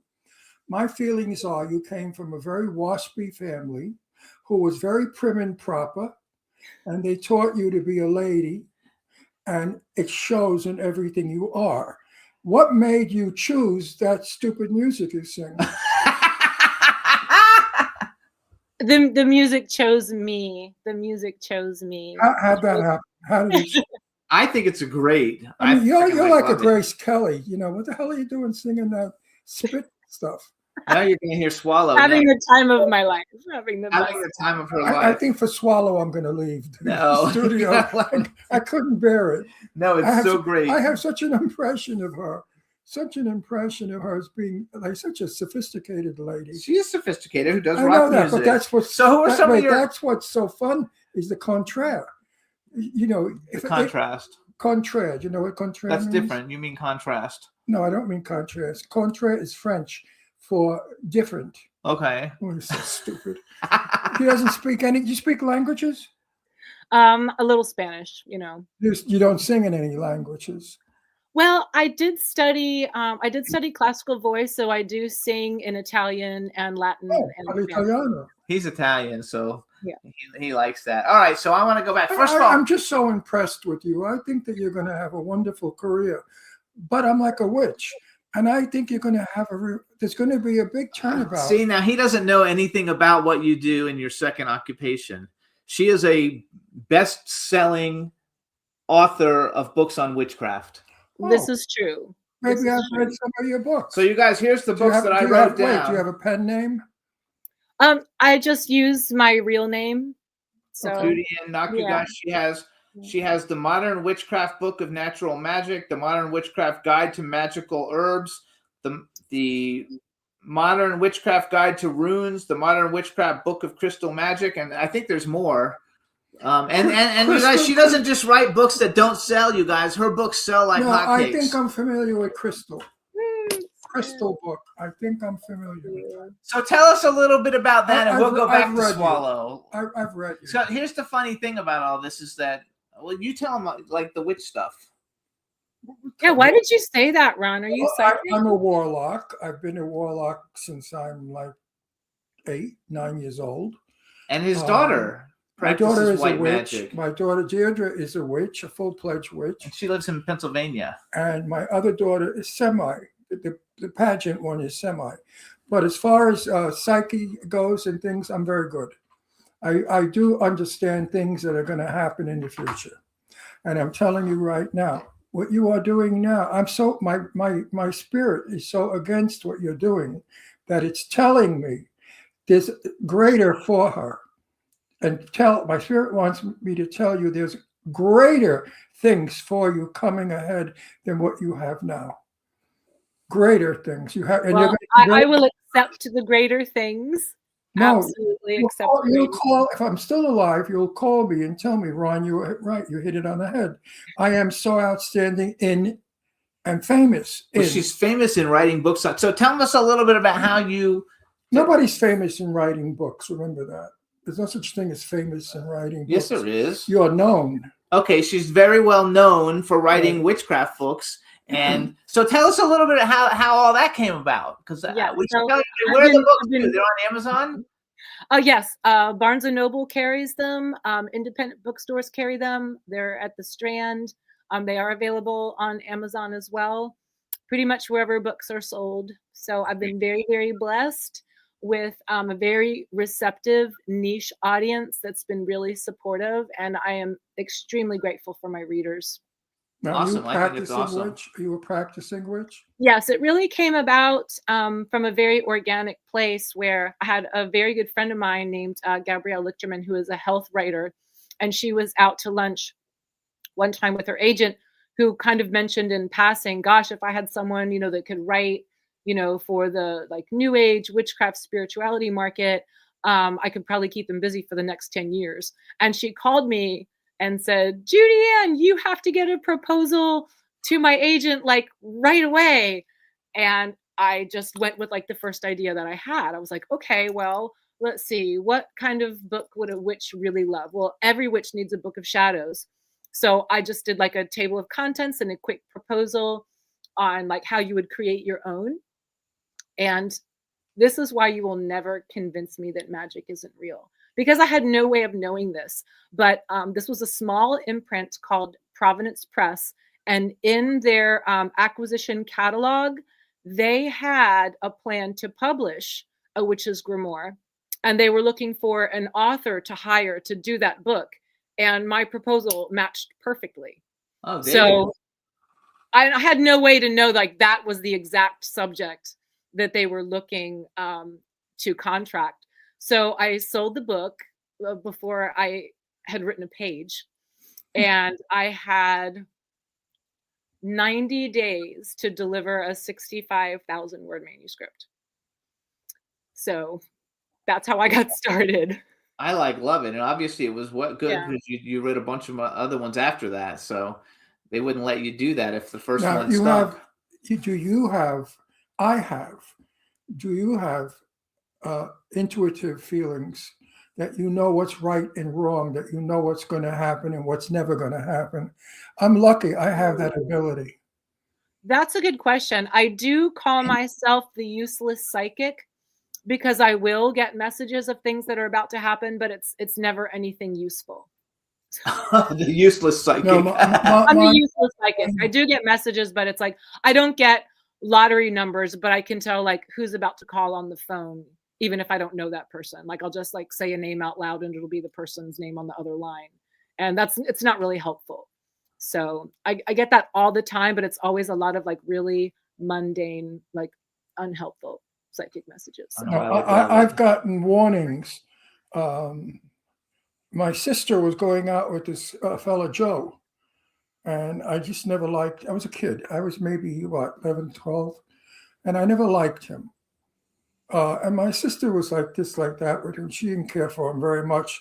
S5: My feelings are you came from a very waspy family who was very prim and proper, and they taught you to be a lady, and it shows in everything you are. What made you choose that stupid music you sing?
S6: The music chose me. The music chose me.
S5: How'd that happen? How did it?
S4: I think it's a great.
S5: I mean, you're like a
S4: love it.
S5: Grace Kelly. What the hell are you doing singing that spit stuff?
S4: Now you're going to hear Swallow.
S6: Having
S4: next.
S6: the time of my life. Having the
S4: Having
S6: best.
S4: the time of her
S5: I
S4: life.
S5: think for Swallow, I'm going to leave the
S4: No.
S5: studio. I couldn't bear it.
S4: No,
S5: I
S4: it's
S5: have
S4: so great.
S5: I have such an impression of her as being like such a sophisticated lady.
S4: She is sophisticated. Who does
S5: I know
S4: rock
S5: that,
S4: music?
S5: but that's what.
S4: So who are some of your
S5: That's what's so fun is the contraire.
S4: the contrast?
S5: Contraire. You know what contraire
S4: That's
S5: means?
S4: different. You mean contrast?
S5: No, I don't mean contrast. Contraire is French for different.
S4: Okay.
S5: Oh, he's so stupid. He doesn't speak any. You speak languages?
S6: A little Spanish,
S5: You don't sing in any languages.
S6: Well, I did study classical voice, so I do sing in Italian and Latin
S5: Oh,
S6: and Spanish.
S5: Italiano.
S4: He's Italian, so
S6: Yeah.
S4: he likes that. All right, so I want to go back. First of all,
S5: I'm just so impressed with you. I think that you're going to have a wonderful career, but I'm like a witch. And I think you're going to have there's going to be a big turnabout.
S4: see, now he doesn't know anything about what you do in your second occupation. She is a best-selling author of books on witchcraft.
S6: This
S5: Oh.
S6: is true.
S5: Maybe I've read some of your books.
S4: So you guys, here's the
S5: Do you
S4: books
S5: have-
S4: that I
S5: do you
S4: wrote
S5: have- wait,
S4: down.
S5: do you have a pen name?
S6: I just use my real name. So
S4: Judy Ann Nakugash,
S6: Yeah.
S4: she has the Modern Witchcraft Book of Natural Magic, the Modern Witchcraft Guide to Magical Herbs, the Modern Witchcraft Guide to Runes, the Modern Witchcraft Book of Crystal Magic, and I think there's more. And you guys, she doesn't just write books that don't sell. You guys, her books sell like
S5: No, I
S4: hotcakes.
S5: think I'm familiar with Crystal. Crystal book. I think I'm familiar with that.
S4: So tell us a little bit about that, and
S5: I've-
S4: we'll go back
S5: I've
S4: to
S5: read you.
S4: Swallow.
S5: I've read you.
S4: So here's the funny thing about all this is that, well, you tell them like the witch stuff.
S6: yeah, why did you say that, Ron? Are you
S5: Well,
S6: psychic?
S5: I'm a warlock. I've been a warlock since I'm like 8, 9 years old.
S4: And his
S5: Um,
S4: daughter
S5: My
S4: practices
S5: daughter is
S4: white
S5: a witch.
S4: magic.
S5: My daughter Deirdre is a witch, a full-fledged witch.
S4: And she lives in Pennsylvania.
S5: And my other daughter is semi. The pageant one is semi. But as far as psyche goes and things, I'm very good. I do understand things that are going to happen in the future. And I'm telling you right now, what you are doing now, I'm so my spirit is so against what you're doing that it's telling me there's greater for her. And my spirit wants me to tell you there's greater things for you coming ahead than what you have now. Greater things you have, and
S6: Well, I will accept the greater things.
S5: No,
S6: Absolutely
S5: You'll
S6: accept.
S5: call,
S6: the
S5: you'll
S6: greater
S5: call if I'm still alive. You'll call me and tell me, Ron, you were right. You hit it on the head. I am so outstanding in and famous.
S4: Well,
S5: in.
S4: she's famous in writing books. So tell us a little bit about how you.
S5: Nobody's famous in writing books. Remember that. There's no such thing as famous in writing books.
S4: Yes, there is.
S5: You're known.
S4: Okay, she's very well known for writing witchcraft books. And so tell us a little bit how all that came about. Because
S6: Yeah,
S4: we
S6: so
S4: should tell you,
S6: I've
S4: where are the
S6: been-
S4: books?
S6: I've been-
S4: They're on Amazon?
S6: Oh yes, Barnes and Noble carries them. Independent bookstores carry them. They're at the Strand. They are available on Amazon as well. Pretty much wherever books are sold. So I've been very, very blessed with a very receptive niche audience that's been really supportive, and I am extremely grateful for my readers.
S5: Now,
S4: Awesome.
S5: you
S4: I think it's
S5: practicing
S4: awesome.
S5: witch? Are you a practicing witch?
S6: Yes, it really came about from a very organic place where I had a very good friend of mine named Gabrielle Lichterman, who is a health writer, and she was out to lunch one time with her agent, who kind of mentioned in passing, gosh, if I had someone, that could write, for the like new age witchcraft spirituality market, I could probably keep them busy for the next 10 years. And she called me and said, Judy Ann, you have to get a proposal to my agent like right away. And I just went with like the first idea that I had. I was like, okay, well, let's see, what kind of book would a witch really love? Well, every witch needs a book of shadows. So I just did like a table of contents and a quick proposal on like how you would create your own. And this is why you will never convince me that magic isn't real, because I had no way of knowing this. But this was a small imprint called Providence Press. And in their acquisition catalog, they had a plan to publish a witch's grimoire. And they were looking for an author to hire to do that book. And my proposal matched perfectly.
S4: Oh, there you go.
S6: So I had no way to know like that was the exact subject that they were looking to contract. So I sold the book before I had written a page, and I had 90 days to deliver a 65,000 word manuscript. So that's how I got started.
S4: I love it, and obviously it was good
S6: Yeah.
S4: because you read a bunch of other ones after that, so they wouldn't let you do that if the first
S5: Now,
S4: one
S5: you
S4: stuck.
S5: do you have intuitive feelings that you know what's right and wrong, that you know what's going to happen and what's never going to happen? I'm lucky I have that ability.
S6: That's a good question. I do call myself the useless psychic because I will get messages of things that are about to happen, but it's never anything useful.
S4: The useless psychic.
S5: No,
S6: I'm the useless psychic. I do get messages, but it's like I don't get lottery numbers, but I can tell like who's about to call on the phone, even if I don't know that person. Like I'll just like say a name out loud and it'll be the person's name on the other line. And it's not really helpful. So I get that all the time, but it's always a lot of like really mundane, like unhelpful psychic messages. So.
S5: I've gotten warnings. My sister was going out with this fella, Joe, and I just never liked, I was a kid. I was maybe, 11, 12, and I never liked him. And my sister was like this, like that with him. She didn't care for him very much.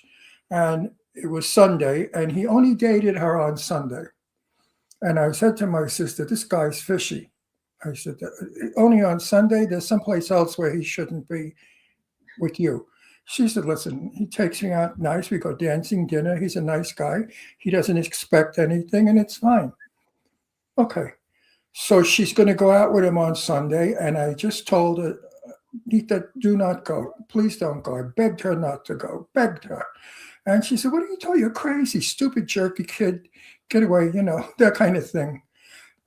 S5: And it was Sunday, and he only dated her on Sunday. And I said to my sister, this guy's fishy. I said, only on Sunday? There's someplace else where he shouldn't be with you. She said, listen, he takes me out nice. We go dancing, dinner. He's a nice guy. He doesn't expect anything, and it's fine. Okay. So she's going to go out with him on Sunday, and I just told her, Nita, do not go. Please don't go. I begged her not to go. Begged her. And she said, what are you doing? You're crazy, stupid, jerky kid. Get away, that kind of thing.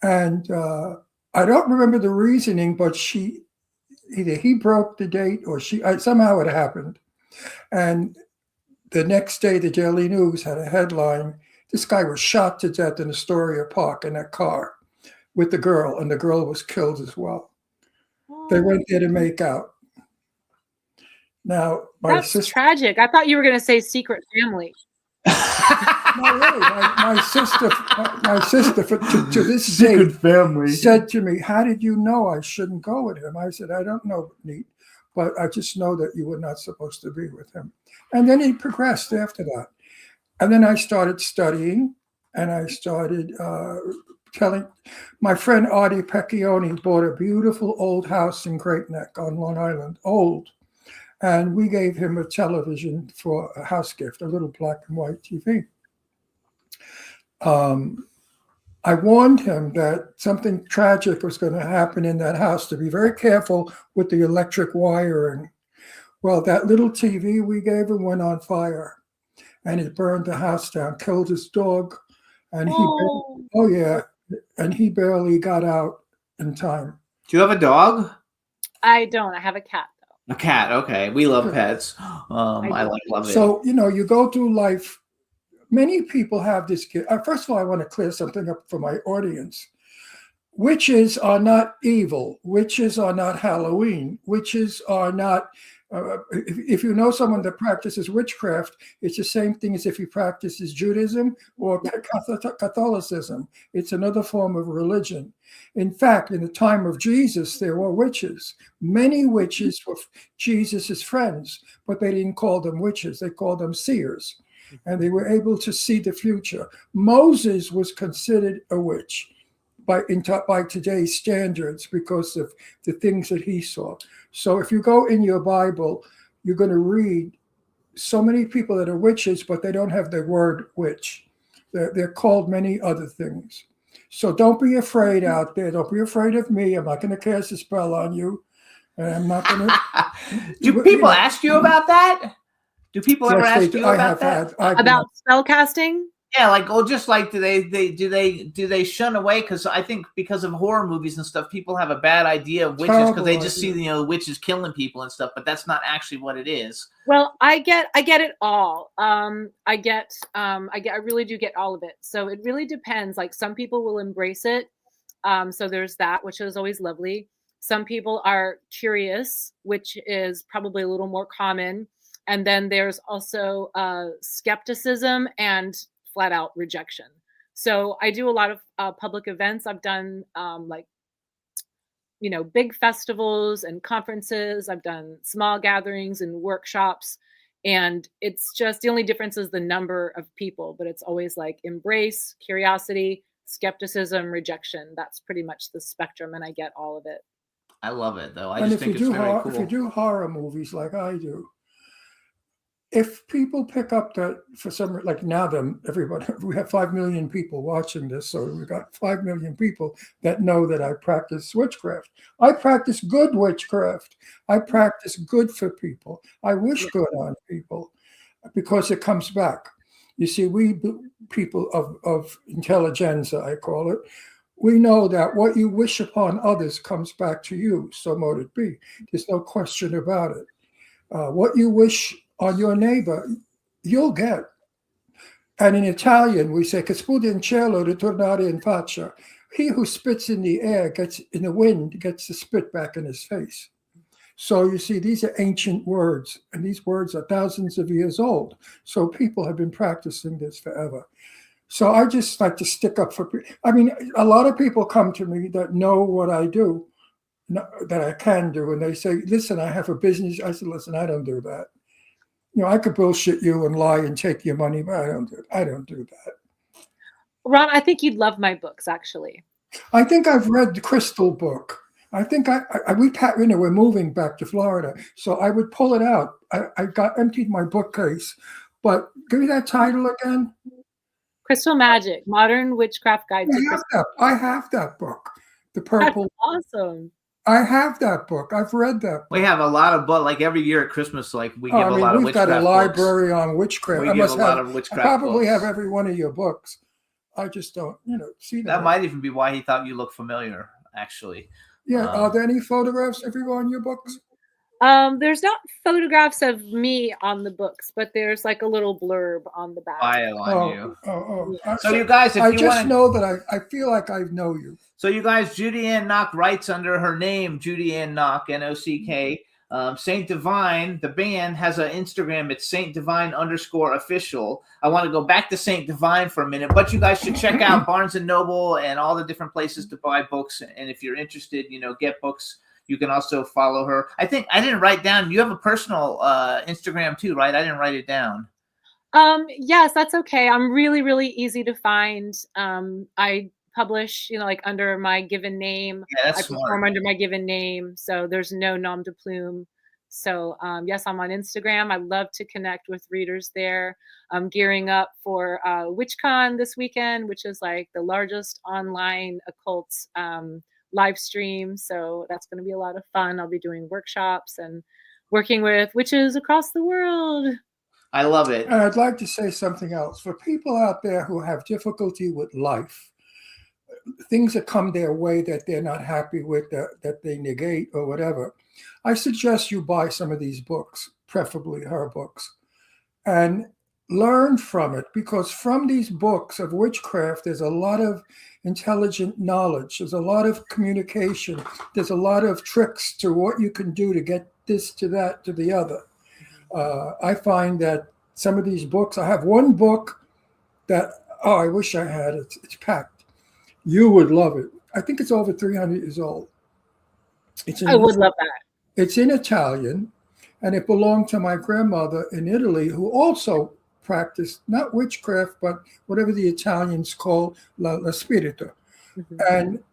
S5: And I don't remember the reasoning, but either he broke the date or somehow it happened. And the next day, the Daily News had a headline, this guy was shot to death in Astoria Park in a car with the girl, and the girl was killed as well. They went there to make out. Now,
S6: that's tragic. I thought you were going to say secret family.
S5: No, really. My sister to this day
S4: family
S5: said to me, how did you know I shouldn't go with him? I said, I don't know, Neat, but I just know that you were not supposed to be with him. And then he progressed after that. And then I started studying, and I started telling my friend Artie Pecchioni bought a beautiful old house in Great Neck on Long Island, old. And we gave him a television for a house gift, a little black and white TV. I warned him that something tragic was going to happen in that house, to be very careful with the electric wiring. Well, that little TV we gave him went on fire, and it burned the house down, killed his dog, and he barely got out in time.
S4: Do you have a dog?
S6: I don't. I have a cat.
S4: A cat, okay. We love pets. I love it.
S5: So, you go through life. Many people have this kid. First of all, I want to clear something up for my audience. Witches are not evil. Witches are not Halloween. Witches are not, if you know someone that practices witchcraft, it's the same thing as if he practices Judaism or Catholicism. It's another form of religion. In fact, in the time of Jesus, there were witches. Many witches were Jesus's friends, but they didn't call them witches. They called them seers, and they were able to see the future. Moses was considered a witch by today's standards because of the things that he saw. So if you go in your Bible, you're going to read so many people that are witches, but they don't have the word witch. They're called many other things. So don't be afraid out there. Don't be afraid of me. I'm not going to cast a spell on you. And I'm not going to.
S4: Do people ask you about that? Do people ever ask you about that?
S6: About spell casting?
S4: Yeah, just like do they shun away? Because I think because of horror movies and stuff, people have a bad idea of witches because they just see witches killing people and stuff, but that's not actually what it is.
S6: Well, I get it all. I really do get all of it. So it really depends. Like some people will embrace it. So there's that, which is always lovely. Some people are curious, which is probably a little more common. And then there's also skepticism and flat out rejection. So I do a lot of public events. I've done big festivals and conferences. I've done small gatherings and workshops. And it's just the only difference is the number of people, but it's always like embrace, curiosity, skepticism, rejection. That's pretty much the spectrum, and I get all of it.
S4: I love it though. I
S5: and
S4: just think it's very cool.
S5: If you do horror movies like I do, if people pick up that for some, like now, everybody, we have 5 million people watching this, so we got 5 million people that know that I practice witchcraft. I practice good witchcraft. I practice good for people. I wish good on people because it comes back. You see, we people of intelligentsia, I call it, we know that what you wish upon others comes back to you. So mote it be. There's no question about it. What you wish on your neighbor, you'll get. And in Italian, we say, "Che sputa in cielo ritornare in faccia." He who spits in the air gets in the wind gets the spit back in his face. So you see, these are ancient words, and these words are thousands of years old. So people have been practicing this forever. So I just like to stick up for. I mean, a lot of people come to me that know what I do, that I can do, and they say, "Listen, I have a business." I said, "Listen, I don't do that. You know, I could bullshit you and lie and take your money, but I don't do that."
S6: Ron, I think you'd love my books, actually.
S5: I think I've read the Crystal book. I think we're moving back to Florida, so I would pull it out. I got emptied my bookcase, but give me that title again.
S6: Crystal Magic: Modern Witchcraft Guide to Crystal.
S5: I have that book. The
S6: That's
S5: purple.
S6: awesome.
S5: I have that book. I've read that book.
S4: We have a lot of books. Like every year at Christmas, like we give a lot of
S5: we've got
S4: witchcraft
S5: a library on witchcraft.
S4: We
S5: I
S4: give
S5: must
S4: a lot
S5: have.
S4: of
S5: I
S4: witchcraft
S5: probably
S4: books.
S5: have every one of your books. I just don't, see
S4: That might even be why he thought you looked familiar, actually.
S5: Yeah. Are there any photographs everywhere on your books?
S6: There's not photographs of me on the books, but there's like a little blurb on the back.
S4: Bio on you.
S5: Oh.
S4: So you guys, if
S5: I
S4: you
S5: just
S4: want,
S5: know that I feel like I know you.
S4: so you guys, Judy Ann Knock writes under her name, Judy Ann Knock, N-O-C-K. Saint Divine, the band, has an Instagram. It's Saint Divine _official. I want to go back to Saint Divine for a minute, but you guys should check out Barnes and Noble and all the different places to buy books. And if you're interested, get books. You can also follow her. I think I didn't write down. You have a personal Instagram too, right? I didn't write it down.
S6: Yes, that's okay. I'm really, really easy to find. I publish, like under my given name.
S4: Yeah, that's
S6: I
S4: smart.
S6: perform under my given name, so there's no nom de plume. So yes, I'm on Instagram. I love to connect with readers there. I'm gearing up for WitchCon this weekend, which is like the largest online occult live stream. So that's going to be a lot of fun. I'll be doing workshops and working with witches across the world.
S4: I love it.
S5: And I'd like to say something else. For people out there who have difficulty with life, things that come their way that they're not happy with, that they negate or whatever, I suggest you buy some of these books, preferably her books, and learn from it, because from these books of witchcraft, there's a lot of intelligent knowledge. There's a lot of communication. There's a lot of tricks to what you can do to get this to that to the other. I find that some of these books, I have one book that, I wish I had it. It's packed. You would love it. I think it's over 300 years old.
S6: I would love that.
S5: It's in Italian, and it belonged to my grandmother in Italy, who also practiced not witchcraft, but whatever the Italians call la spirita.
S6: Mm-hmm.
S5: And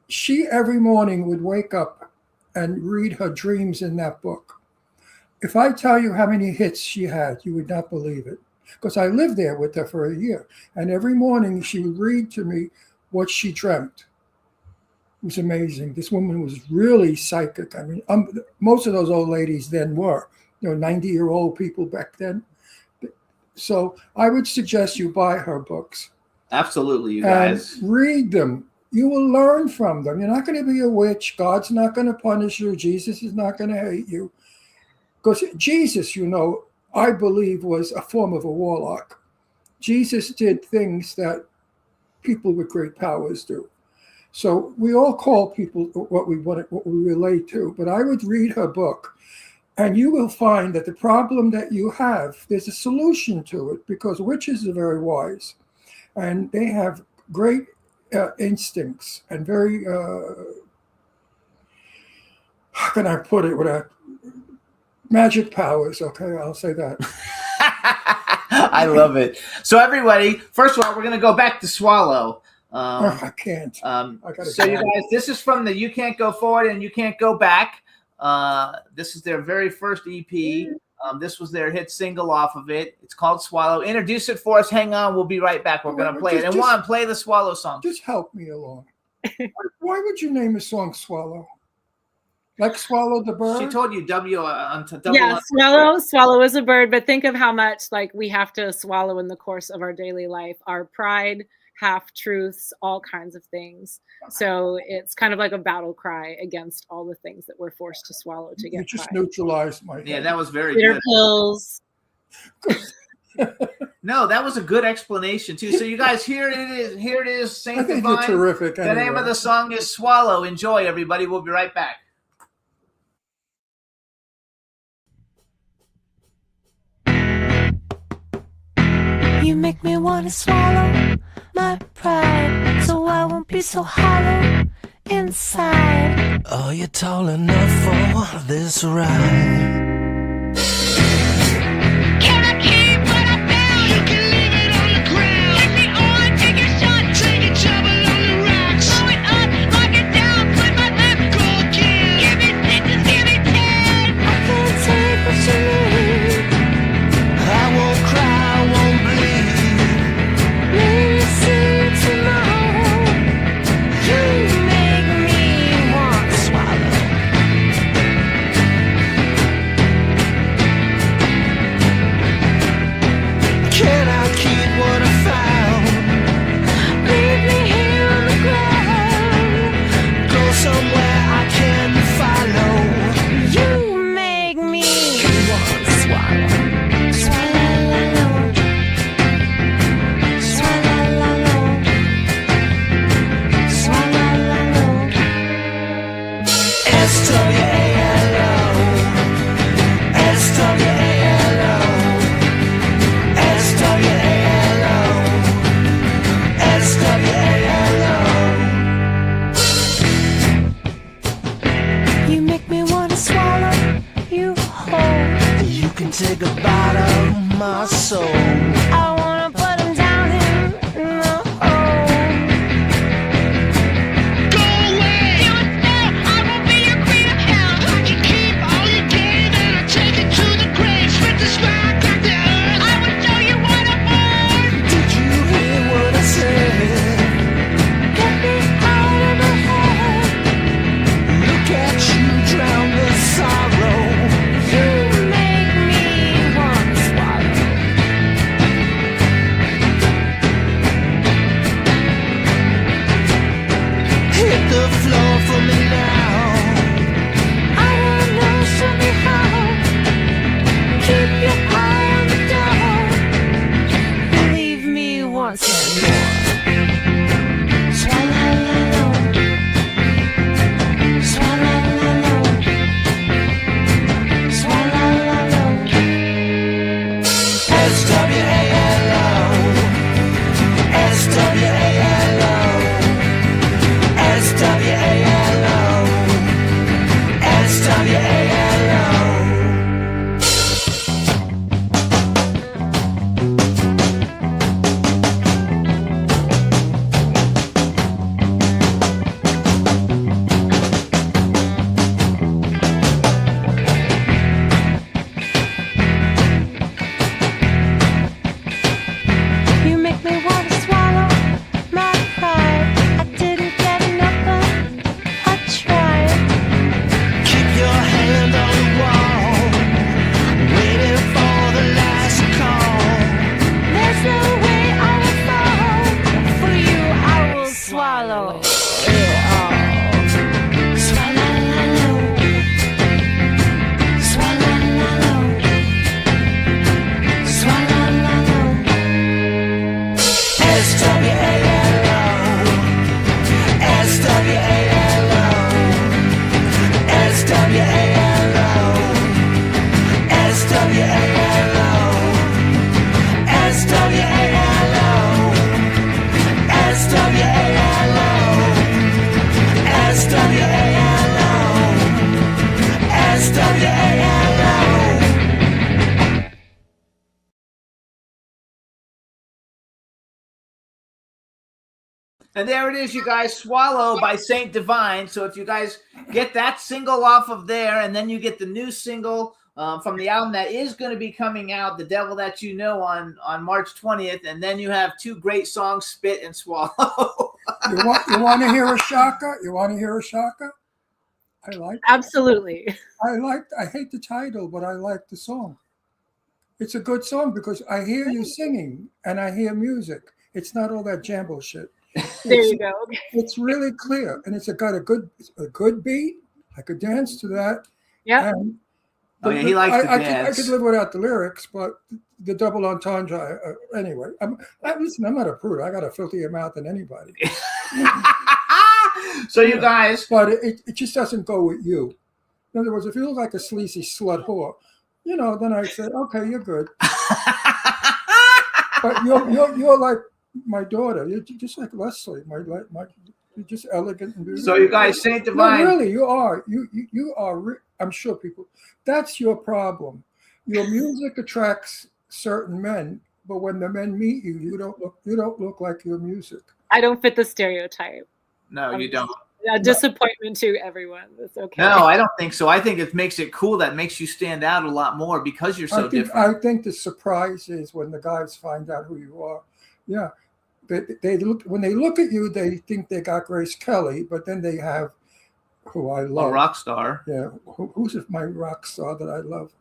S5: she every morning would wake up and read her dreams in that book. If I tell you how many hits she had, you would not believe it, because I lived there with her for a year. And every morning she would read to me what she dreamt. It was amazing. This woman was really psychic. I mean, most of those old ladies then were, 90-year-old people back then. So I would suggest you buy her books.
S4: Absolutely, you guys.
S5: And read them. You will learn from them. You're not going to be a witch. God's not going to punish you. Jesus is not going to hate you. Because Jesus, I believe was a form of a warlock. Jesus did things that people with great powers do. So we all call people what we relate to. But I would read her book, and you will find that the problem that you have, there's a solution to it, because witches are very wise, and they have great instincts and very, how can I put it without magic powers? Okay, I'll say that.
S4: I love it. So everybody, first of all, we're going to go back to Swallow.
S5: I can't.
S4: So you guys, this is from the You Can't Go Forward and You Can't Go Back. This is their very first EP. This was their hit single off of it. It's called Swallow. Introduce it for us. Hang on. We'll be right back. We're going to play it. And Juan, play the Swallow song.
S5: Just help me along. Why would you name a song Swallow? Like Swallow the Bird?
S4: She told you W.
S6: Yeah, swallow is a bird, but think of how much like we have to swallow in the course of our daily life. Our pride, half truths, all kinds of things. So it's kind of like a battle cry against all the things that we're forced to swallow to get
S5: You just
S6: by.
S5: neutralized my head.
S4: Yeah, that was very
S6: Bitter
S4: good.
S6: pills.
S4: No, that was a good explanation too. So you guys, here it is. Here it is.
S5: I
S4: Saint
S5: think you're
S4: Divine.
S5: terrific.
S4: The name
S5: anyway.
S4: of the song is Swallow. Enjoy, everybody. We'll be right back.
S3: You make me wanna swallow my pride, so I won't be so hollow inside.
S7: Oh, you're tall enough for this ride.
S8: Can I keep what I found? You can leave it on the ground. Take me on, take a shot, take a trouble on the rocks. Blow it up, lock it down, put my left go again. Give me stitches, give me 10.
S3: I can't take what you need.
S7: I won't cry, I won't bleed.
S3: Maybe see tomorrow. You make me want to swallow.
S7: Can I keep what I found?
S3: Leave me here on the ground.
S7: Go somewhere I can follow.
S3: You make me want to swallow. Swallow. Swallow. Swallow.
S7: S-W-A-L-O. S-W-A-L-O. S-W-A-L-O. S-W-A-L-O.
S3: You make me want to swallow you whole.
S7: You can take a bite of my soul.
S3: I wanna put 'em down in the hole.
S8: Go away. You know I won't be your queen of hell. I can keep all you gave and I'll take it to the grave. Spit the smile, crack the earth. I will show you what I'm worth.
S7: Did you hear what I said?
S3: Get me out of my head.
S7: Look at you drown the sorrow.
S3: You make me want to swallow.
S7: Hit the floor for me now.
S3: I don't know, show me how. Keep your eye on the door. Leave me once and more. Swallow. Swallow. Swallow.
S7: S-W-A-L-O. S-W-A-L-O. S-W-A-L-O. S-W-A-L-O.
S3: You make me want to swallow my pride. I didn't get enough, but I tried.
S7: Keep your hand on the wall, waiting for the last call.
S3: There's no way I will fall. For you, I will swallow it all. Swallow. Swallow. Swallow.
S7: S-W-A-L-O. S-W-A-L-O. S-W-A-L-O. S-W-A-L-O. S-W-A-L-O. S-W-A-L-O. S-W-A-L-O. S-W-A-L-O.
S4: And there it is, you guys. Swallow by Saint Divine. So if you guys get that single off of there, and then you get the new single from the album that is going to be coming out, The Devil That You Know, on March 20th. And then you have two great songs, Spit and Swallow.
S5: You want to hear a shocker? You want to hear a shocker? I like it.
S6: Absolutely.
S5: I hate the title, but I like the song. It's a good song because I hear you singing and I hear music. It's not all that jamble shit.
S6: There you go.
S5: It's really clear, and it's got a good beat. I could dance to that.
S6: Yeah.
S5: And
S4: Oh, yeah, he likes to
S5: I
S4: dance.
S5: could live without the lyrics, but the double entendre. Anyway, listen, I'm not a prude. I got a filthier mouth than anybody.
S4: So you guys,
S5: But it just doesn't go with you. In other words, if you look like a sleazy slut whore, then I say, okay, you're good. But you're like my daughter. You're just like Leslie. You're just elegant and beautiful.
S4: so you guys, Saint
S5: No,
S4: Divine.
S5: really, you are. You are. I'm sure people. That's your problem. Your music attracts certain men, but when the men meet you, you don't look like your music.
S6: I don't fit the stereotype.
S4: No, you don't.
S6: A disappointment to everyone. That's okay.
S4: No, I don't think so. I think it makes it cool. That makes you stand out a lot more because you're so different.
S5: I think the surprise is when the guys find out who you are. Yeah, they look when they look at you, they think they got Grace Kelly, but then they have who I
S4: A
S5: love.
S4: rock star.
S5: Yeah, who's my rock star that I love?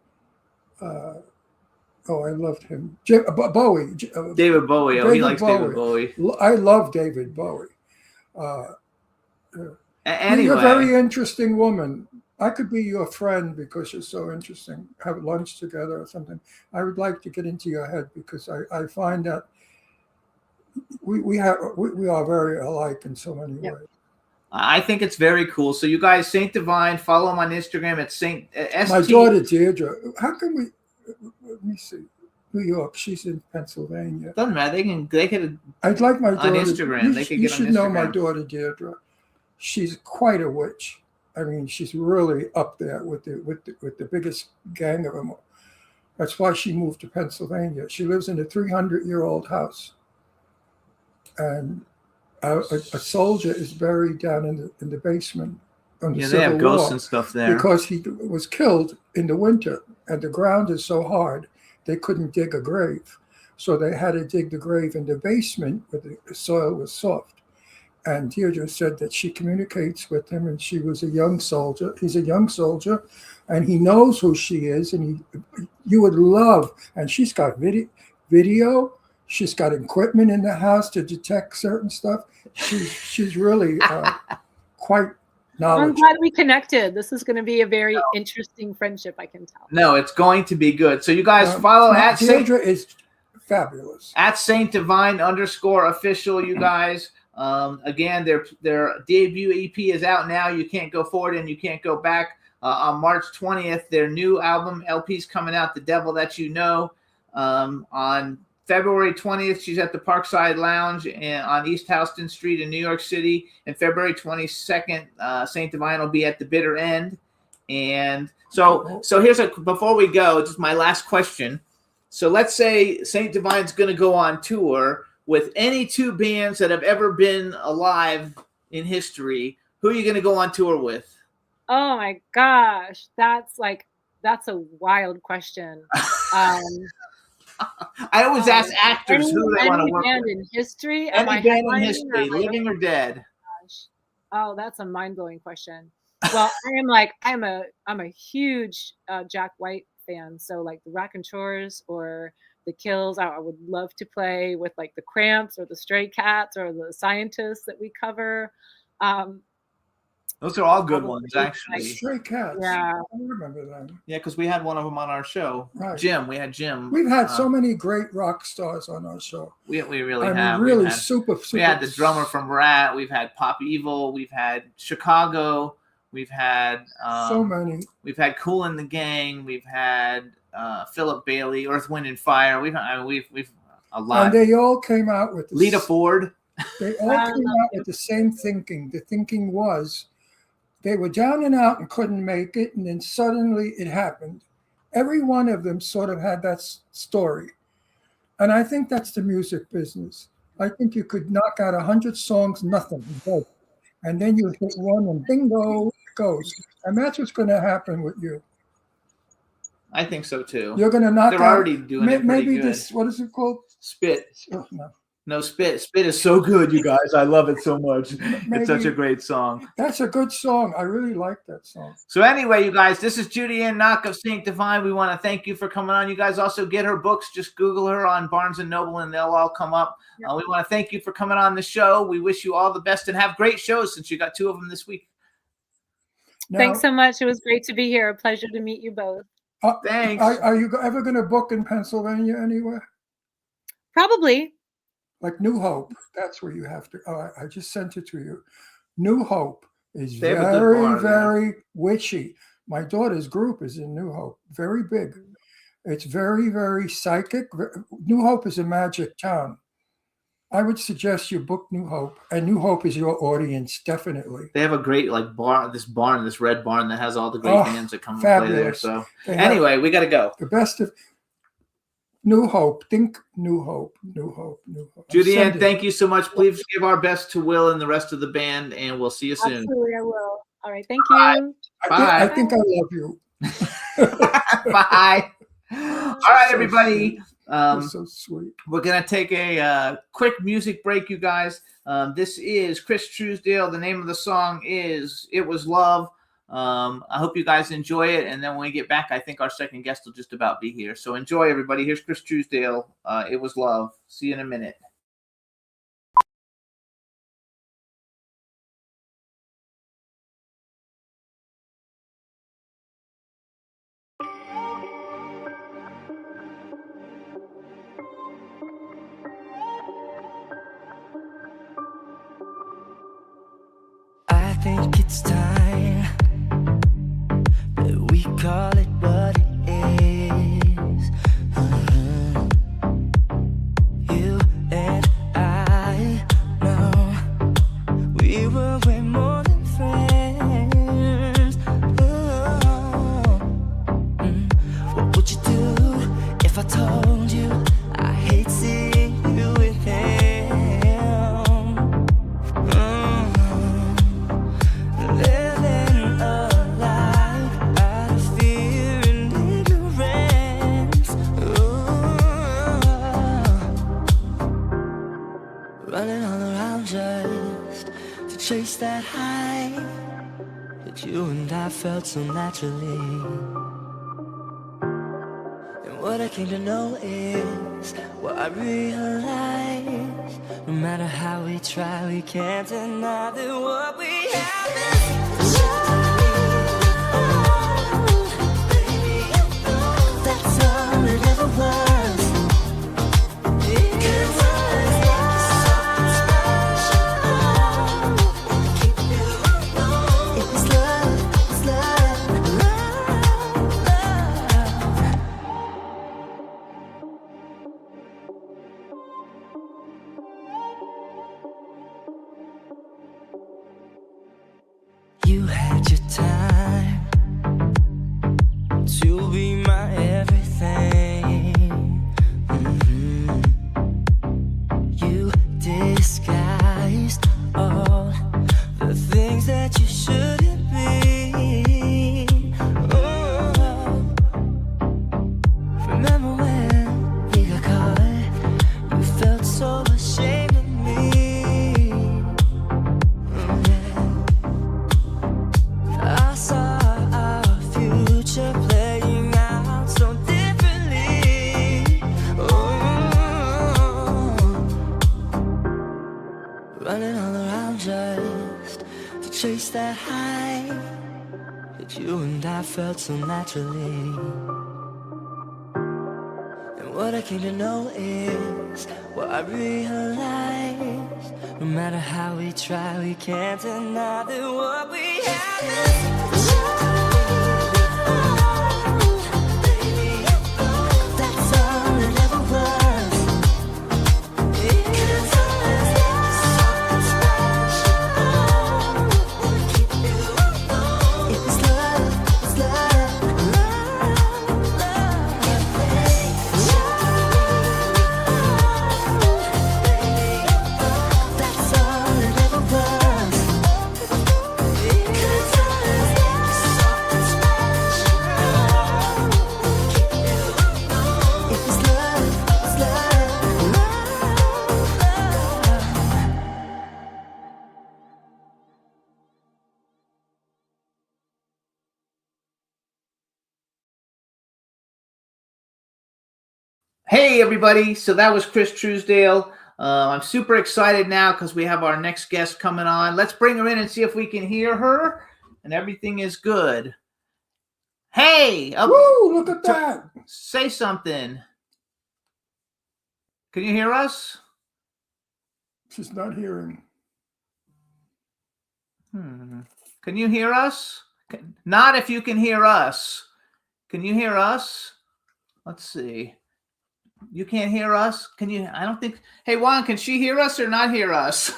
S5: I loved him. Bowie.
S4: David Bowie. Oh, he
S5: David
S4: likes David
S5: Bowie.
S4: Bowie.
S5: I love David Bowie.
S4: Anyway,
S5: You're a very interesting woman. I could be your friend because you're so interesting. Have lunch together or something. I would like to get into your head because I find that we are very alike in so many ways.
S4: I think it's very cool. So you guys, Saint Divine, follow him on Instagram at Saint ST.
S5: My daughter Deirdre. How can we? Let me see. New York. She's in Pennsylvania.
S4: Doesn't matter. They could.
S5: I'd like my daughter.
S4: Instagram. They could
S5: you
S4: get on
S5: should know my
S4: Instagram.
S5: daughter Deirdre. She's quite a witch. I mean, she's really up there with the biggest gang of them. That's why she moved to Pennsylvania. She lives in a 300-year-old house, and a soldier is buried down in the basement. Under
S4: Yeah, they have
S5: Civil
S4: ghosts
S5: War
S4: and stuff there.
S5: because he was killed in the winter, and the ground is so hard they couldn't dig a grave, so they had to dig the grave in the basement where the soil was soft. And Deirdre said that she communicates with him, and she was a young soldier. He's a young soldier, and he knows who she is, and you would love. And she's got video. She's got equipment in the house to detect certain stuff. She's really quite
S6: I'm
S5: knowledgeable.
S6: glad we connected. This is going to be a very interesting friendship, I can tell.
S4: No, it's going to be good. So you guys follow at Saint
S5: Deirdre is fabulous.
S4: at Saint Divine _official. You guys. Again, their debut EP is out now. You can't go forward and you can't go back. On March 20th, their new album LP's coming out, The Devil That You Know. On February 20th, she's at the Parkside Lounge on East Houston Street in New York City. And February 22nd, Saint Divine will be at the Bitter End. And so before we go, just my last question. So let's say Saint Divine's going to go on tour with any two bands that have ever been alive in history. Who are you going to go on tour with?
S6: Oh my gosh, that's a wild question.
S4: I always ask actors who they want to work
S6: band
S4: with.
S6: in history. Am I
S4: Any band in
S6: headlining
S4: history,
S6: or-
S4: living or dead.
S6: Oh, that's a mind-blowing question. Well, I'm a huge Jack White fan. So like the Raconteurs or the Kills, I would love to play with like the Cramps or the Stray Cats or the Scientists that we cover.
S4: Those are all good
S6: Probably
S4: ones,
S6: like-
S4: actually.
S5: Stray Cats.
S6: Yeah.
S5: I remember them.
S4: Yeah, because we had one of them on our show.
S5: Right.
S4: Jim, we had Jim.
S5: We've had so many great rock stars on our show.
S4: We really
S5: I mean,
S4: have.
S5: really
S4: We've had-
S5: super.
S4: We had the drummer from Rat. We've had Pop Evil. We've had Chicago. We've had
S5: so many.
S4: We've had Kool and the Gang. We've had Philip Bailey, Earth, Wind and Fire. We've a lot.
S5: And they all came out with the
S4: Lita Ford.
S5: They all came out with the same thinking. The thinking was they were down and out and couldn't make it, and then suddenly it happened. Every one of them sort of had that story. And I think that's the music business. I think you could knock out 100 songs, nothing, dead. And then you hit one and bingo, it goes. And that's what's going to happen with you.
S4: I think so too.
S5: You're going to knock
S4: They're
S5: out.
S4: already doing it pretty
S5: Maybe
S4: good.
S5: this. What is it called?
S4: Spit.
S5: Oh, no.
S4: No, Spit. Spit is so good, you guys. I love it so much. It's such a
S5: Maybe-
S4: great song.
S5: That's a good song. I really like that song.
S4: So anyway, you guys, this is Judy Ann Knock of Saint Divine. We want to thank you for coming on. You guys also get her books. Just Google her on Barnes & Noble and they'll all come up. We want to thank you for coming on the show. We wish you all the best and have great shows since you got 2 of them this week.
S5: Now,
S6: Thanks so much. It was great to be here. A pleasure to meet you both.
S4: Thanks.
S5: Are you ever going to book in Pennsylvania anywhere?
S6: Probably.
S5: Like New Hope. That's where you have to. Oh, I just sent it to you. New Hope is
S4: They have a good
S5: very,
S4: bar there.
S5: very witchy. My daughter's group is in New Hope. Very big. It's very, very psychic. New Hope is a magic town. I would suggest you book New Hope, and New Hope is your audience, definitely.
S4: They have a great barn, this red barn that has all the great bands that come and play there.
S5: Fabulous.
S4: So
S5: They have
S4: anyway, we got to go.
S5: the best of New Hope. Think New Hope, New Hope, New Hope.
S4: Judy Ann,
S5: Send it.
S4: thank you so much. Please give our best to Will and the rest of the band, and we'll see you soon.
S6: Absolutely, I will. All right. Thank
S4: Bye.
S6: you.
S5: I think I love you.
S4: Bye. All right, everybody.
S5: You're so sweet.
S4: We're going to take a quick music break, you guys. This is Chris Truesdale. The name of the song is It Was Love. I hope you guys enjoy it. And then when we get back, I think our second guest will just about be here. So enjoy, everybody. Here's Chris Truesdale. It Was Love. See you in a minute.
S7: I think it's time that we call it what it is. You and I know we were way more than friends. What would you do if I told you I hate seeing you with him? Living a life out of fear and ignorance. Running all around just to chase that high that you and I felt so naturally. And what I came to know is what I realized. No matter how we try, we can't deny that what we have is love. Baby, that's all it ever was. It was something special. It was love, love, love. You had your time to be my everything. You disguised all the things that you shouldn't be. Oh. Remember when we got caught? You felt so ashamed of me. I saw our future playing out so differently. Oh, running all around just to chase that high that you and I felt so naturally. And what I came to know is what I realized. No matter how we try, we can't deny that what we have is love. Baby, that's all it ever was. It was something special. It was love, love, love, that's all it ever was. It was
S4: Hey, everybody. So that was Chris Truesdale. I'm super excited now because we have our next guest coming on. Let's bring her in and see if we can hear her and everything is good. Hey,
S5: Woo, look at that.
S4: say something. Can you hear us?
S5: She's not hearing.
S4: Can you hear us? Not if you can hear us. Can you hear us? Let's see. You can't hear us? Can you? I don't think. Hey, Juan, can she hear us or not hear us?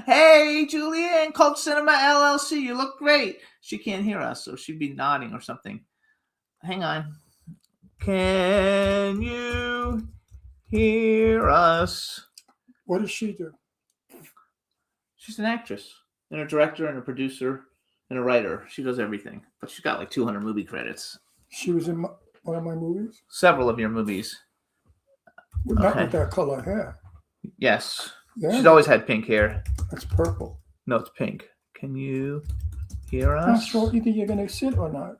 S4: Hey, Julianne, Cult Cinema LLC, you look great. She can't hear us, so she'd be nodding or something. Hang on. Can you hear us?
S5: What does she do?
S4: She's an actress and a director and a producer and a writer. She does everything, but she's got like 200 movie credits.
S5: She was in one of my movies?
S4: Several of your movies.
S5: Not
S4: Okay.
S5: with that color hair.
S4: Yes.
S5: Yeah,
S4: She's always had pink hair.
S5: that's purple.
S4: No, it's pink. Can you hear
S5: Not
S4: us?
S5: sure either you're going to sit or not.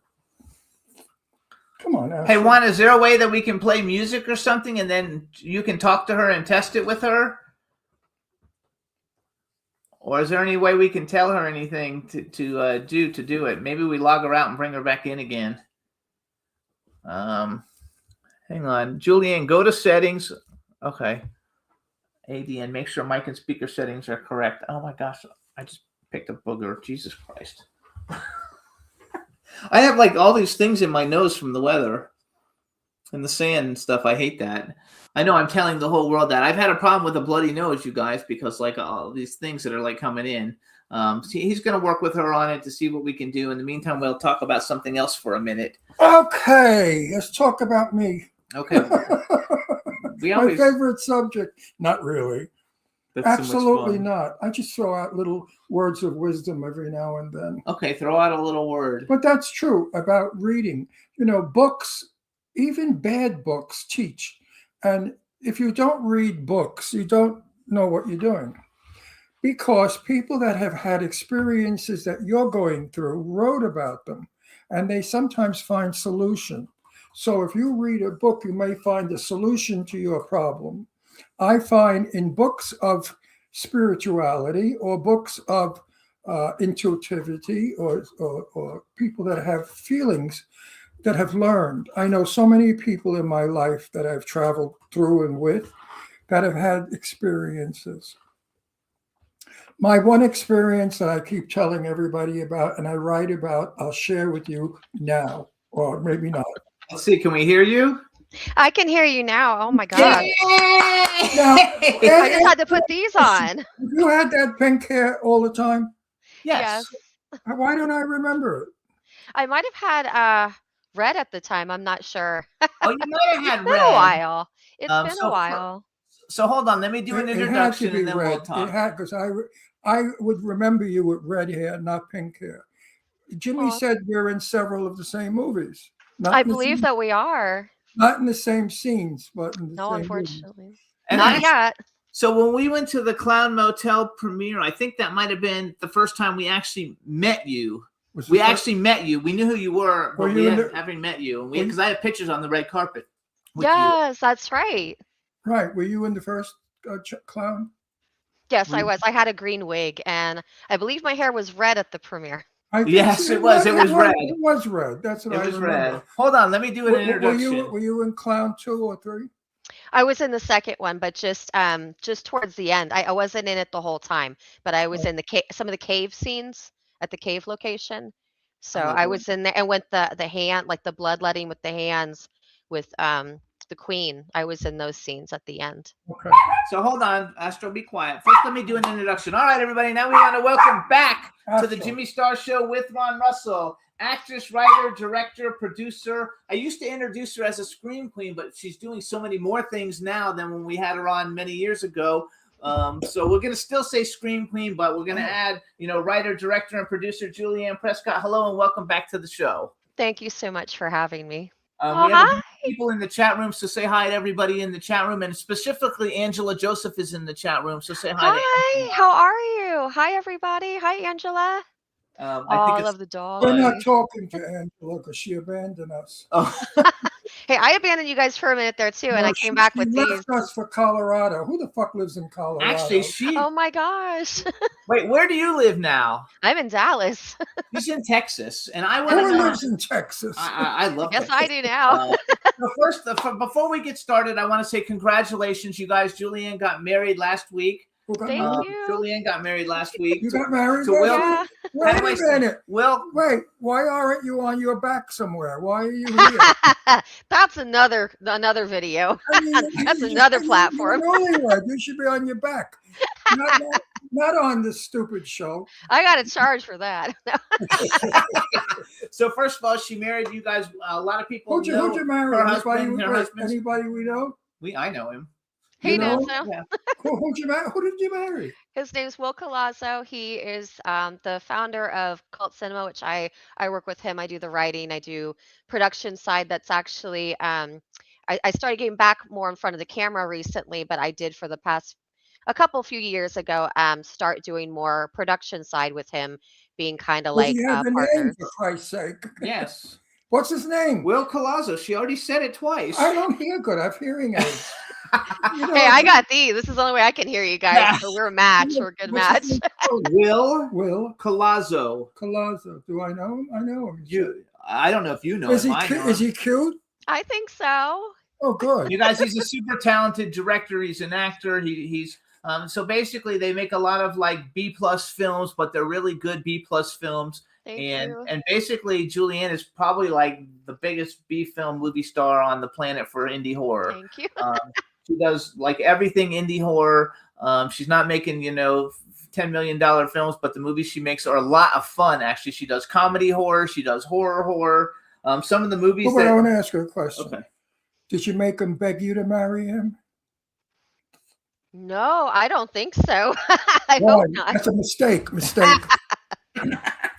S5: Come on,
S4: Hey,
S5: Astro.
S4: Juan, is there a way that we can play music or something and then you can talk to her and test it with her? Or is there any way we can tell her anything to do it? Maybe we log her out and bring her back in again. Hang on. Julianne, go to settings. Okay. ADN, make sure mic and speaker settings are correct. Oh my gosh, I just picked a booger. Jesus Christ. I have like all these things in my nose from the weather and the sand and stuff. I hate that. I know I'm telling the whole world that. I've had a problem with a bloody nose, you guys, because like all these things that are like coming in. He's going to work with her on it to see what we can do. In the meantime, we'll talk about something else for a minute.
S5: Okay, let's talk about me.
S4: Okay. We
S5: My
S4: always
S5: favorite subject. Not really.
S4: that's so much
S5: Absolutely
S4: fun.
S5: not. I just throw out little words of wisdom every now and then.
S4: Okay, throw out a little word.
S5: But that's true about reading. You know, books, even bad books, teach. And if you don't read books, you don't know what you're doing. Because people that have had experiences that you're going through wrote about them, and they sometimes find solution. So if you read a book, you may find a solution to your problem. I find in books of spirituality or books of intuitivity or people that have feelings that have learned. I know so many people in my life that I've traveled through and with that have had experiences. My one experience that I keep telling everybody about and I write about, I'll share with you now, or maybe not.
S4: Let's see, can we hear you?
S9: I can hear you now. Oh my god.
S5: Now,
S9: I just had to put these on.
S5: you had that pink hair all the time.
S4: Yes.
S5: Why don't I remember it?
S9: I might have had red at the time. I'm not sure.
S4: Oh, you might have had
S9: It's been
S4: red.
S9: a while. It's been
S4: so
S9: a while.
S4: So hold on, let me do an
S5: It had to
S4: introduction
S5: be
S4: and then we'll
S5: red. It
S4: talk.
S5: had, because I would remember you with red hair, not pink hair. Jimmy
S9: Aw.
S5: said we're in several of the same movies. Not
S9: I
S5: in the
S9: believe
S5: same-
S9: that we are.
S5: Not in the same scenes, but in the
S9: No,
S5: same
S9: unfortunately.
S4: And
S9: Not
S4: I-
S9: yet.
S4: So when we went to the Clown Motel premiere, I think that might have been the first time we actually met you.
S5: movies.
S4: We actually met you. We knew who you were, but
S5: Were
S4: we
S5: you in
S4: haven't met you. And
S5: were you-
S4: because I have pictures on the red carpet. With you.
S9: Yes, that's right.
S5: Right. Were you in the first Clown?
S9: Yes,
S4: Were
S9: I
S4: you-
S9: was. I had a green wig, and I believe my hair was red at the premiere.
S5: I think
S4: Yes, it was. It was red.
S5: It was red. That's what
S4: It
S5: I
S4: was
S5: remember.
S4: red. Hold on, let me do an
S5: Were
S4: introduction.
S5: you in Clown 2 or 3?
S9: I was in the second one, but just towards the end. I wasn't in it the whole time, but I was in the some of the cave scenes at the cave location. So
S4: Oh,
S9: I
S4: boy.
S9: was in there, and with the hand, like the bloodletting with the hands, with the queen. I was in those scenes at the end.
S5: Okay.
S4: So hold on, Astro, be quiet. First, let me do an introduction. All right, everybody, now we want to welcome back to the
S5: Astro.
S4: Jimmy Star Show with Ron Russell, actress, writer, director, producer. I used to introduce her as a scream queen, but she's doing so many more things now than when we had her on many years ago. So we're going to still say scream queen, but we're going to add, writer, director, and producer Julianne Prescott. Hello and welcome back to the show.
S9: Thank you so much for having me.
S4: We have a few people in the chat room, so say hi to everybody in the chat room, and specifically Angela Joseph is in the chat room, so say hi.
S9: Hi, how are you? Hi, everybody. Hi, Angela.
S4: I
S9: I
S4: think it's
S9: love the dog.
S5: We're not talking to Angela because she abandoned us.
S4: Oh.
S9: Hey, I abandoned you guys for a minute there too, and
S5: No,
S9: I came back
S5: she
S9: with
S5: left
S9: these.
S5: us for Colorado. Who the fuck lives in Colorado?
S4: Actually, she.
S9: Oh my gosh.
S4: Wait, where do you live now?
S9: I'm in Dallas.
S4: She's in Texas, and I
S5: Who
S4: want to know.
S5: lives in Texas?
S4: I love
S9: Yes,
S4: Texas.
S9: I do now.
S4: Before we get started, I want to say congratulations, you guys. Julianne got married last week.
S5: Who got
S9: Thank
S5: married?
S9: you.
S4: Julianne got married last week.
S5: You got married?
S4: to Will.
S9: Yeah.
S5: Wait
S4: How do I
S5: a
S4: say-
S5: minute.
S4: Will,
S5: Wait, why aren't you on your back somewhere? Why are you here?
S9: That's another video.
S5: I mean,
S9: That's
S5: you
S9: another
S5: should be
S9: platform.
S5: nowhere. You should be on your back, not on this stupid show.
S9: I got to charge for that.
S4: so first of all, she married you guys. A lot of people
S5: Who'd
S4: know
S5: you marry?
S4: her
S5: Anybody,
S4: husband, her husband's-
S5: anybody we know?
S4: I know him.
S9: He
S5: You know?
S9: knows him.
S4: Yeah.
S5: Who'd you marry? Who did you marry?
S9: His name's Will Colazzo. He is the founder of Cult Cinema, which I work with him. I do the writing, I do production side. That's actually I started getting back more in front of the camera recently, but I did for the past few years ago start doing more production side with him, being kind of
S5: Does
S9: like
S5: he have a name,
S9: partners.
S5: for Christ's sake?
S4: Yes.
S5: What's his name?
S4: Will Colazzo. She already said it twice.
S5: I don't hear good. I have hearing aids. You know,
S9: Hey, I got these. This is the only way I can hear you guys. So we're a match. We're a good
S5: What's
S9: match.
S5: his name?
S4: Will
S5: Will
S4: Colazzo.
S5: Colazzo. Do I know him? I know him.
S4: I don't know if you know
S5: Is
S4: him.
S5: he
S4: I
S5: cute?
S4: know
S5: Is
S4: him.
S5: he cute?
S9: I think so.
S5: Oh, good.
S4: You guys, he's a super talented director. He's an actor. He's so basically they make a lot of like B+ films, but they're really good B+ films.
S9: Thank
S4: and
S9: you.
S4: and basically Julianne is probably like the biggest B film movie star on the planet for indie horror.
S9: Thank you.
S4: She does like everything indie horror. She's not making $10 million films, but the movies she makes are a lot of fun. Actually, she does comedy horror. She does horror. Some of the movies
S5: Wait, I
S4: that
S5: want to ask you a question.
S4: okay.
S5: Did you make him beg you to marry him?
S9: No, I don't think so. I
S5: Why?
S9: hope not.
S5: That's a mistake.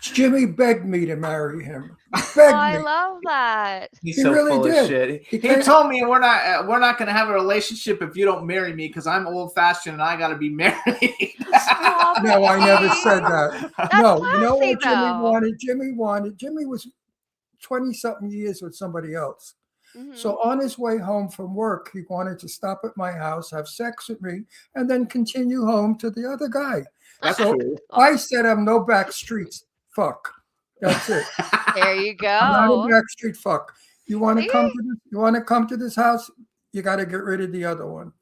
S5: Jimmy begged me to marry him.
S9: Oh,
S5: Begged
S9: I
S5: me.
S9: love that.
S4: He's
S5: He
S4: so
S5: really
S4: full
S5: did.
S4: of shit.
S5: He
S4: He
S5: came-
S4: told me we're not going to have a relationship if you don't marry me because I'm old fashioned and I got to be married.
S9: Aw,
S5: No, I never
S9: baby.
S5: said that.
S9: That's
S5: No, you know
S9: classy,
S5: what Jimmy
S9: though.
S5: wanted? Jimmy was 20-something years with somebody else.
S9: Mhm.
S5: So on his way home from work, he wanted to stop at my house, have sex with me, and then continue home to the other guy.
S4: That's
S5: So
S4: true.
S5: I said, I'm no back streets fuck. That's it.
S9: There you
S5: I'm not
S9: go.
S5: a back street fuck. You want to
S9: See?
S5: come to this? You want to come to this house? You got to get rid of the other one.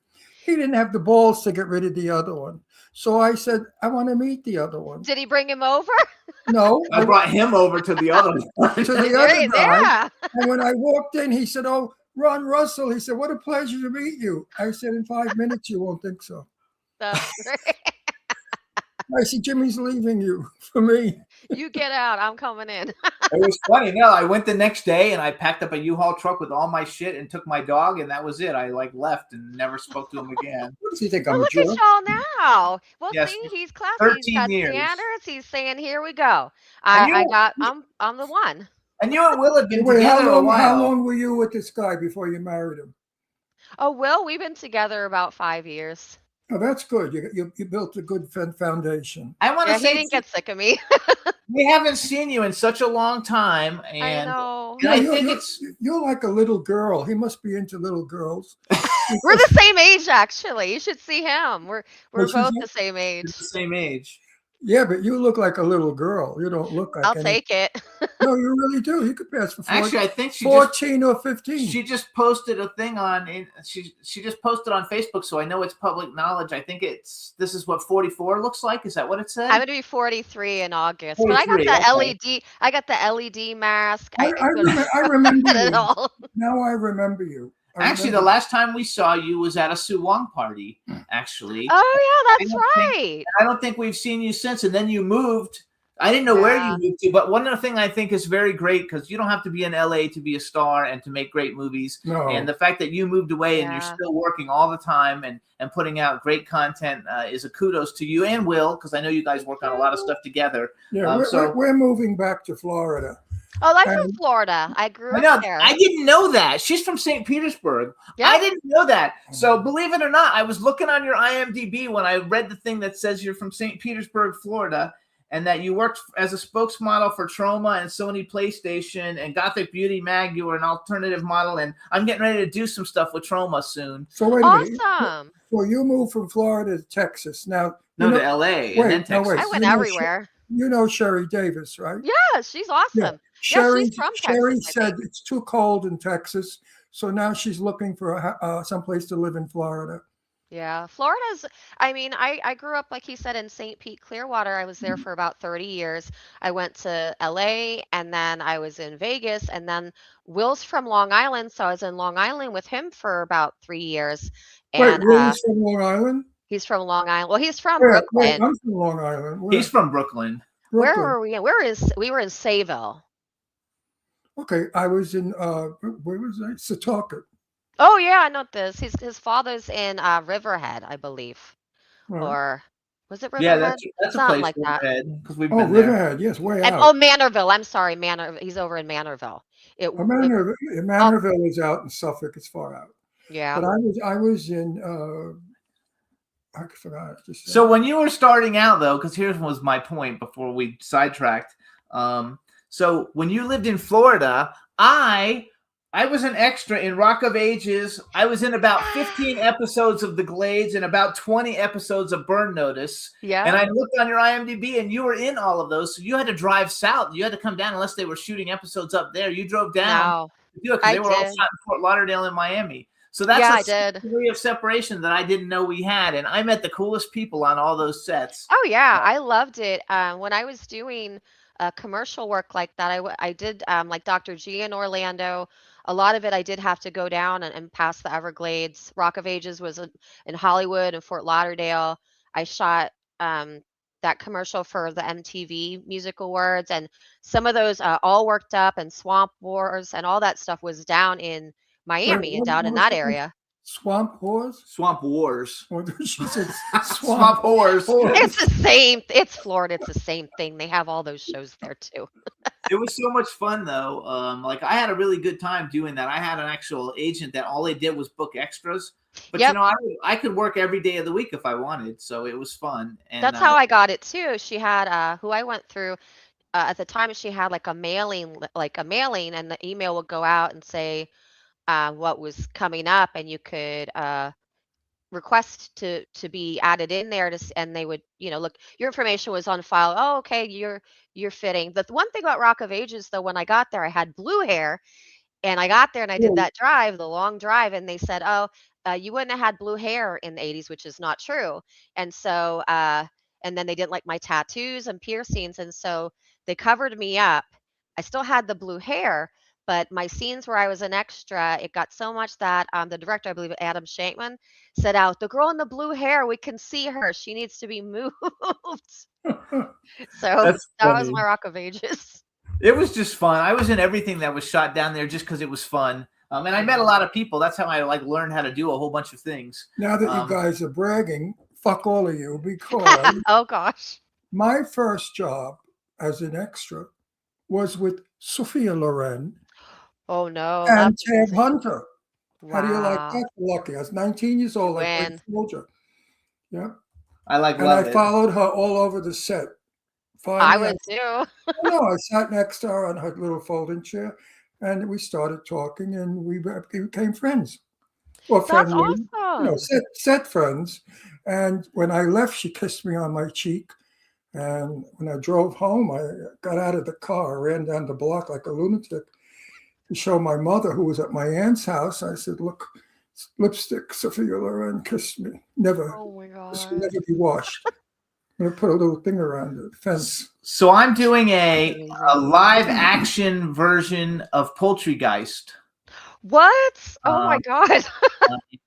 S5: He didn't have the balls to get rid of the other one. So I said, I want to meet the other one.
S9: Did he bring him over?
S5: No,
S4: I brought him over to the other one.
S5: to the
S9: There
S5: other
S9: you-
S5: guy.
S9: yeah.
S5: And when I walked in, he said, "Oh, Ron Russell." He said, "What a pleasure to meet you." I said, "In 5 minutes, you won't think so."
S9: That's great.
S5: I said, "Jimmy's leaving you for me."
S9: You get out. I'm coming in.
S4: It was funny. No, I went the next day and I packed up a U-Haul truck with all my shit and took my dog, and that was it. I like left and never spoke to him again.
S5: What does he think?
S9: Well,
S5: I'm a
S9: look at
S5: jerk?
S9: y'all now. Well,
S4: Yes,
S9: see, he's classy.
S4: 13
S9: He's got
S4: years.
S9: standards. He's saying, "Here we go.
S4: And
S9: I'm the one."
S4: And you and Will have been
S5: Wait,
S4: together a while.
S5: how long were you with this guy before you married him?
S9: Oh, Will, we've been together about 5 years.
S5: Oh, that's good. You built a good foundation.
S4: I want
S9: Yeah,
S4: to
S9: he
S4: say
S9: didn't get sick of me.
S4: we haven't seen you in such a long time,
S9: I
S4: and
S9: know.
S4: I
S5: you're,
S4: think
S5: you're-
S4: it's
S5: you're like a little girl. He must be into little girls.
S9: We're the same age, actually. You should see him. We're
S5: Well, she's
S9: both
S5: not-
S9: the same age.
S4: the same age.
S5: Yeah, but you look like a little girl. You don't look like
S9: I'll
S5: any-
S9: take it.
S5: No, you really do. You could pass for 14,
S4: Actually, I think she
S5: 14 or 15.
S4: She just posted a thing she just posted on Facebook, so I know it's public knowledge. I think this is what 44 looks like. Is that what it said?
S9: I'm gonna be 43 in August, but I got
S4: 43,
S9: the
S4: okay.
S9: LED. I got the LED mask.
S5: I remember
S9: Not at
S5: you.
S9: all.
S5: Now I remember you. I
S4: Actually, the
S5: remember-
S4: last time we saw you was at a Suwong party. Actually,
S9: Oh yeah, that's
S4: I don't think-
S9: right.
S4: I don't think we've seen you since. And then you moved. I didn't know where
S9: Yeah.
S4: you moved to, but one other thing I think is very great because you don't have to be in LA to be a star and to make great movies.
S5: No.
S4: And the fact that you moved away and you're
S9: Yeah.
S4: still working all the time and putting out great content is a kudos to you and Will, because I know you guys work on a lot of stuff together.
S5: Yeah, we're moving back to Florida.
S9: Oh, I'm from
S5: And-
S9: Florida. I grew
S4: I
S9: up
S4: know.
S9: there.
S4: I didn't know that. She's from St. Petersburg.
S9: Yeah.
S4: I didn't know that. So believe it or not, I was looking on your IMDb when I read the thing that says you're from St. Petersburg, Florida, and that you worked as a spokesmodel for Troma and Sony PlayStation and Gothic Beauty Mag. You were an alternative model, and I'm getting ready to do some stuff with Troma soon.
S5: So wait a minute.
S9: Awesome.
S5: So you moved from Florida to Texas. Now,
S4: No,
S5: you know,
S4: to LA
S5: wait,
S4: and then
S5: no,
S4: Texas.
S5: wait.
S9: I went
S5: You know
S9: everywhere.
S5: You know Sherry Davis, right?
S9: Yeah, she's awesome.
S5: Sherry,
S9: she's from
S5: Sherry
S9: Texas, I
S5: said
S9: think.
S5: it's too cold in Texas, so now she's looking for someplace to live in Florida.
S9: Yeah, Florida's, I mean, I grew up, like he said, in St. Pete, Clearwater. I was there for about 30 years. I went to LA and then I was in Vegas. And then Will's from Long Island. So I was in Long Island with him for about 3 years.
S5: Wait,
S9: And
S5: Will's from Long Island?
S9: he's from Long Island. Well, he's from
S5: Wait,
S9: Brooklyn.
S5: I'm from Long Island. Where?
S4: He's from Brooklyn.
S9: Where
S5: Brooklyn.
S9: were we? We were in Sayville.
S5: Okay, I was in, where was I? Setauket.
S9: Oh yeah, I know this. His father's in Riverhead, I believe.
S5: Right.
S9: Or was it
S4: Yeah,
S9: Riverhead?
S4: that's a
S9: Something
S4: place
S9: like that.
S4: because we've
S5: Oh,
S4: been there.
S5: Riverhead, yes, way
S9: And
S5: out.
S9: Manorville. I'm sorry, He's over in Manorville.
S5: Manorville is out in Suffolk. It's far out.
S9: Yeah.
S5: But I was in, I forgot. Just
S4: So when you were starting out, though, because here was my point before we sidetracked. So when you lived in Florida, I was an extra in Rock of Ages. I was in about 15 episodes of The Glades and about 20 episodes of Burn Notice.
S9: Yeah.
S4: And I looked on your IMDb, and you were in all of those. So you had to drive south. You had to come down unless they were shooting episodes up there. You drove down
S9: No.
S4: to do it because
S9: I
S4: they were all
S9: did.
S4: shot in Fort Lauderdale and Miami. So
S9: Yeah, I
S4: that's a
S9: did.
S4: degree of separation that I didn't know we had. And I met the coolest people on all those sets.
S9: Oh yeah, I loved it. When I was doing commercial work like that, I did like Dr. G in Orlando. A lot of it I did have to go down and past the Everglades. Rock of Ages was in Hollywood and Fort Lauderdale. I shot that commercial for the MTV Music Awards, and some of those All Worked Up and Swamp Wars and all that stuff was down in Miami and
S5: what-
S9: down in
S5: what
S9: that
S5: was that?
S9: area.
S5: Swamp Whores?
S4: Swamp Wars.
S5: Or she said
S4: Swamp Whores.
S9: It's the same. It's Florida. It's the same thing. They have all those shows there too.
S4: It was so much fun, though. Like I had a really good time doing that. I had an actual agent that all they did was book extras. But
S9: Yep.
S4: you know, I could work every day of the week if I wanted, so it was fun. And
S9: That's how I got it too. She had who I went through at the time. She had like a mailing, and the email would go out and say what was coming up, and you could request to be added in there and they would, look, your information was on file. Oh, okay, you're fitting. The one thing about Rock of Ages, though, when I got there, I had blue hair, and I got there and I did that drive, the long drive, and they said, oh, you wouldn't have had blue hair in the 80s, which is not true. And so, and then they didn't like my tattoos and piercings, and so they covered me up. I still had the blue hair, but my scenes where I was an extra, it got so much that the director, I believe Adam Shankman, said out, the girl in the blue hair, we can see her. She needs to be moved. So
S4: That's
S9: that was
S4: funny.
S9: my Rock of Ages.
S4: It was just fun. I was in everything that was shot down there just because it was fun. And I met a lot of people. That's how I learned how to do a whole bunch of things.
S5: Now that you guys are bragging, fuck all of you, because
S9: Oh gosh.
S5: my first job as an extra was with Sophia Loren
S9: Oh no.
S5: and
S9: that's
S5: Tab
S9: amazing.
S5: Hunter. How do you like
S9: Wow.
S5: that? Lucky. I was 19 years old. I
S9: When?
S5: played soldier. Yeah.
S4: I
S5: And
S4: love
S5: I
S4: it.
S5: followed her all over the set.
S9: I
S5: Finally,
S9: would too.
S5: no, I sat next to her on her little folding chair, and we started talking, and we became friends. Or
S9: That's
S5: friendly,
S9: awesome.
S5: set friends. And when I left, she kissed me on my cheek. And when I drove home, I got out of the car, ran down the block like a lunatic to show my mother, who was at my aunt's house. I said, "Look, lipstick, Sophia Loren kissed me. Never,
S9: Oh my
S5: this
S9: god.
S5: will never be washed." I'm gonna put a little thing around the fence.
S4: So I'm doing a
S9: Amazing.
S4: live action version of Poultrygeist.
S9: What? Oh my god.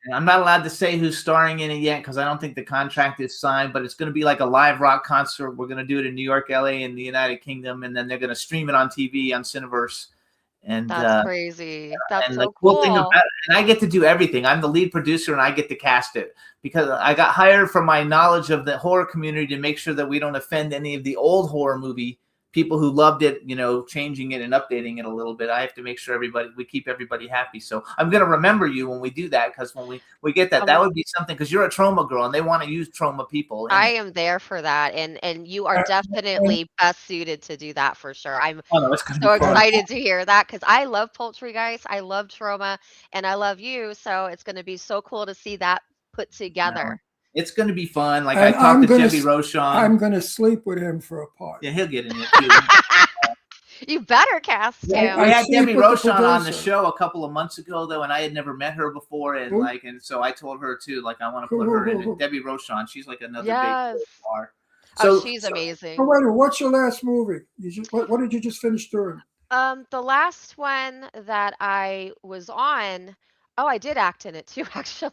S4: And I'm not allowed to say who's starring in it yet because I don't think the contract is signed, but it's going to be like a live rock concert. We're going to do it in New York, LA, and the United Kingdom, and then they're going to stream it on TV on Cineverse. And
S9: That's crazy. That's
S4: and
S9: so
S4: the cool thing
S9: cool.
S4: about it, and I get to do everything. I'm the lead producer, and I get to cast it because I got hired from my knowledge of the horror community to make sure that we don't offend any of the old horror movie people who loved it, changing it and updating it a little bit. I have to make sure we keep everybody happy. So I'm going to remember you when we do that, because when we get that, that would be something, because you're a Trauma girl and they want to use Trauma people.
S9: I am there for that, and you are
S5: And-
S9: definitely best suited to do that for sure. I'm
S4: Oh, no, it's going to
S9: so
S4: be fun.
S9: excited to hear that because I love Poultrygeist, I love Trauma, and I love you. So it's going to be so cool to see that put together.
S4: It's going to be fun. Like
S5: And
S4: I talked to
S5: gonna
S4: Debbie
S5: s-
S4: Rochon.
S5: I'm going to sleep with him for a part.
S4: Yeah, he'll get in it too.
S9: You better cast him.
S5: Yeah,
S4: We
S5: I
S4: had
S5: sleep
S4: Debbie
S5: with the
S4: Rochon on the
S5: producer.
S4: show a couple of months ago, though, and I had never met her before, and
S5: Who?
S4: and so I told her too, like I want to
S5: Who,
S4: put
S5: who,
S4: her in
S5: who,
S4: it.
S5: who?
S4: Debbie Rochon, she's like another
S9: Yes.
S4: big star.
S9: Oh, she's amazing.
S5: So wait a minute, what's your last movie? What did you just finish doing?
S9: The last one that I was on, oh, I did act in it too, actually.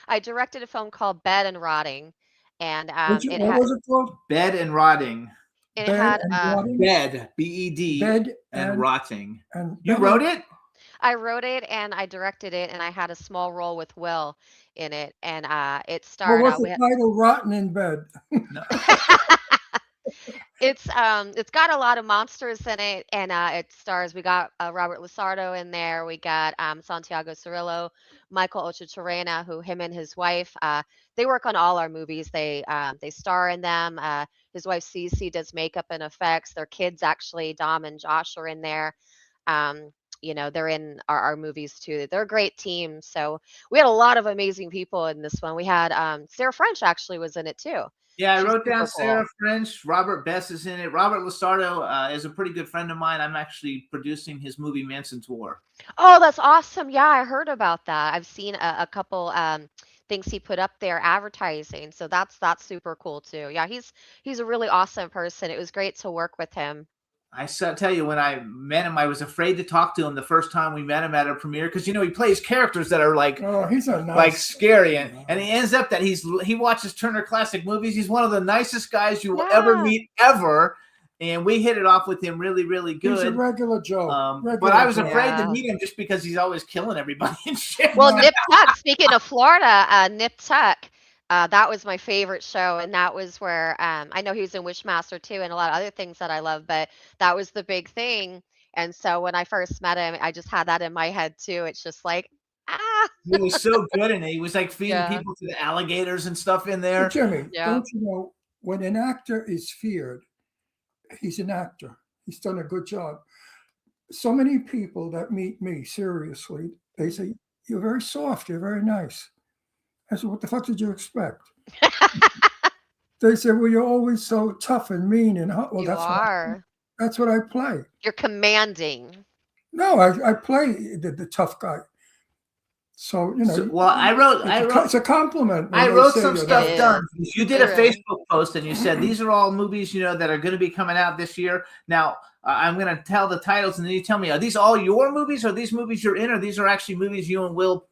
S9: I directed a film called Bed and Rotting, and
S5: What was it called?
S4: Bed and Rotting.
S9: it
S5: Bed
S9: had
S5: and Rotting?
S4: Bed, BED,
S5: Bed
S4: and Rotting.
S5: and
S4: You
S5: Bed
S4: wrote it?
S9: I wrote it and I directed it, and I had a small role with Will in it, and it
S5: What
S9: starred.
S5: was the title? Rotten in Bed.
S9: It's got a lot of monsters in it, and it stars. We got Robert Lusardo in there. We got Santiago Cirillo, Michael Ochotorena, who him and his wife. They work on all our movies. They star in them. His wife Cece does makeup and effects. Their kids actually, Dom and Josh, are in there. They're in our movies too. They're a great team. So we had a lot of amazing people in this one. We had Sarah French actually was in it too.
S4: Yeah, I
S9: She's
S4: wrote down
S9: super cool.
S4: Sarah French. Robert Bess is in it. Robert Lusardo is a pretty good friend of mine. I'm actually producing his movie Manson's War.
S9: Oh, that's awesome. Yeah, I heard about that. I've seen a couple things he put up there advertising. So that's super cool too. Yeah, he's a really awesome person. It was great to work with him.
S4: I tell you, when I met him, I was afraid to talk to him the first time we met him at a premiere, because he plays characters that are like
S5: He's a nice,
S4: like scary, and he ends up that he watches Turner Classic Movies. He's one of the nicest guys you will ever meet ever, and we hit it off with him really, really good.
S5: He's a regular Joe.
S4: But I was afraid to meet him just because he's always killing everybody and shit.
S9: Well, Nip Tuck, speaking of Florida, Nip Tuck, that was my favorite show. And that was where I know he was in Wishmaster too and a lot of other things that I love, but that was the big thing. And so when I first met him, I just had that in my head too. It's just like,
S4: He was so good in it. He was like feeding
S9: Yeah.
S4: people to the alligators and stuff in there.
S5: Jimmy,
S9: Yeah.
S5: don't you know, when an actor is feared, he's an actor. He's done a good job. So many people that meet me, seriously, they say, you're very soft, you're very nice. I said, what the fuck did you expect? They said, well, you're always so tough and mean and hot. Well,
S9: You
S5: that's
S9: are.
S5: that's what I play.
S9: You're commanding.
S5: No, I play the tough guy. So,
S4: Well, I wrote
S5: it's a compliment. when
S4: I
S5: they
S4: wrote
S5: say
S4: some
S5: you're
S4: stuff
S5: nice.
S4: done. You did a
S9: It is.
S4: Facebook post and you said these are all movies that are going to be coming out this year. Now I'm going to tell the titles and then you tell me, are these all your movies? Or these movies you're in, or these are actually movies you and Will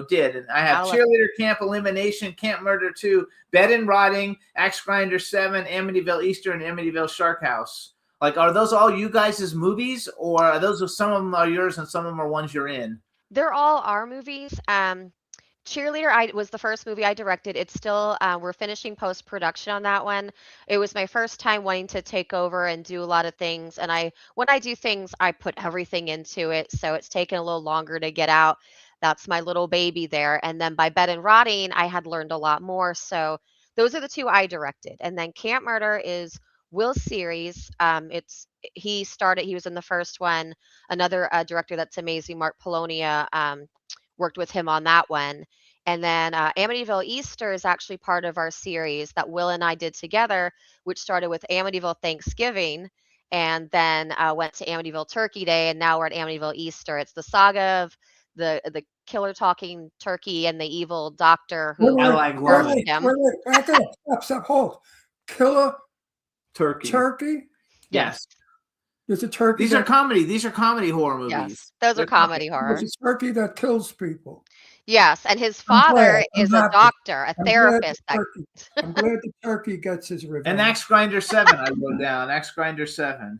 S4: did? And I have Cheerleader Camp, Elimination, Camp Murder 2, Bed and Rotting, Axe Grinder 7, Amityville Easter, and Amityville Shark House. Like, are those all you guys' movies, or are some of them are yours and some of them are ones you're in?
S9: They're all our movies. Cheerleader was the first movie I directed. It's still we're finishing post-production on that one. It was my first time wanting to take over and do a lot of things. And when I do things, I put everything into it. So it's taken a little longer to get out. That's my little baby there. And then by Bed and Rotting, I had learned a lot more. So those are the two I directed. And then Camp Murder is Will's series. He was in the first one. Another director that's amazing, Mark Polonia, worked with him on that one. And then Amityville Easter is actually part of our series that Will and I did together, which started with Amityville Thanksgiving and then went to Amityville Turkey Day, and now we're at Amityville Easter. It's the saga of the killer talking turkey and the evil doctor who
S4: love
S5: Wait,
S9: him.
S5: back up, stop, hold. Killer
S4: Turkey. Yes.
S5: There's a turkey.
S4: These are comedy horror movies.
S9: Yes, those are comedy horror.
S5: There's a turkey that kills people.
S9: Yes, and his
S5: I'm
S9: father
S5: glad. I'm
S9: is a
S5: happy.
S9: doctor, a
S5: I'm
S9: therapist.
S5: I'm glad the turkey gets his revenge.
S4: And Axe Grinder 7, I wrote down. Axe Grinder 7.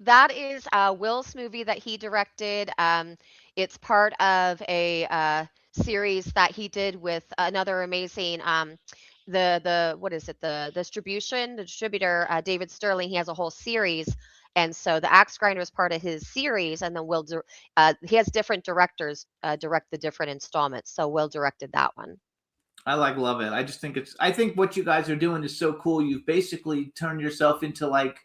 S9: That is Will's movie that he directed. It's part of a series that he did with another amazing the what is it, the distributor, David Sterling, he has a whole series, and so the Axe Grinder is part of his series, and then he has different directors direct the different installments. So Will directed that one.
S4: I love it. I just think I think what you guys are doing is so cool. You've basically turned yourself into like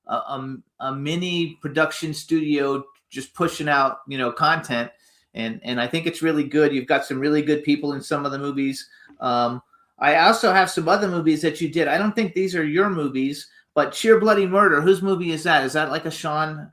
S4: a mini production studio, just pushing out, content. And I think it's really good. You've got some really good people in some of the movies. I also have some other movies that you did. I don't think these are your movies, but Sheer Bloody Murder. Whose movie is that? Is that like a Sean?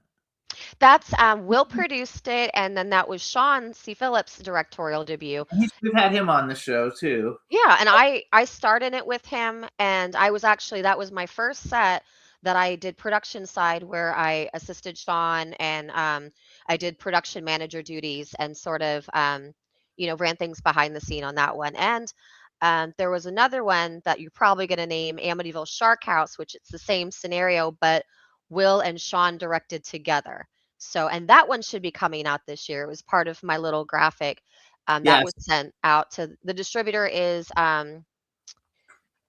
S9: That's Will produced it, and then that was Sean C. Phillips' directorial debut.
S4: We've had him on the show too.
S9: Yeah, and I started it with him, and that was my first set that I did production side, where I assisted Sean, and I did production manager duties and sort of ran things behind the scene on that one. And there was another one that you're probably going to name Amityville Shark House, which it's the same scenario, but Will and Sean directed together. So, and that one should be coming out this year. It was part of my little graphic that
S4: Yes.
S9: was sent out to the distributor is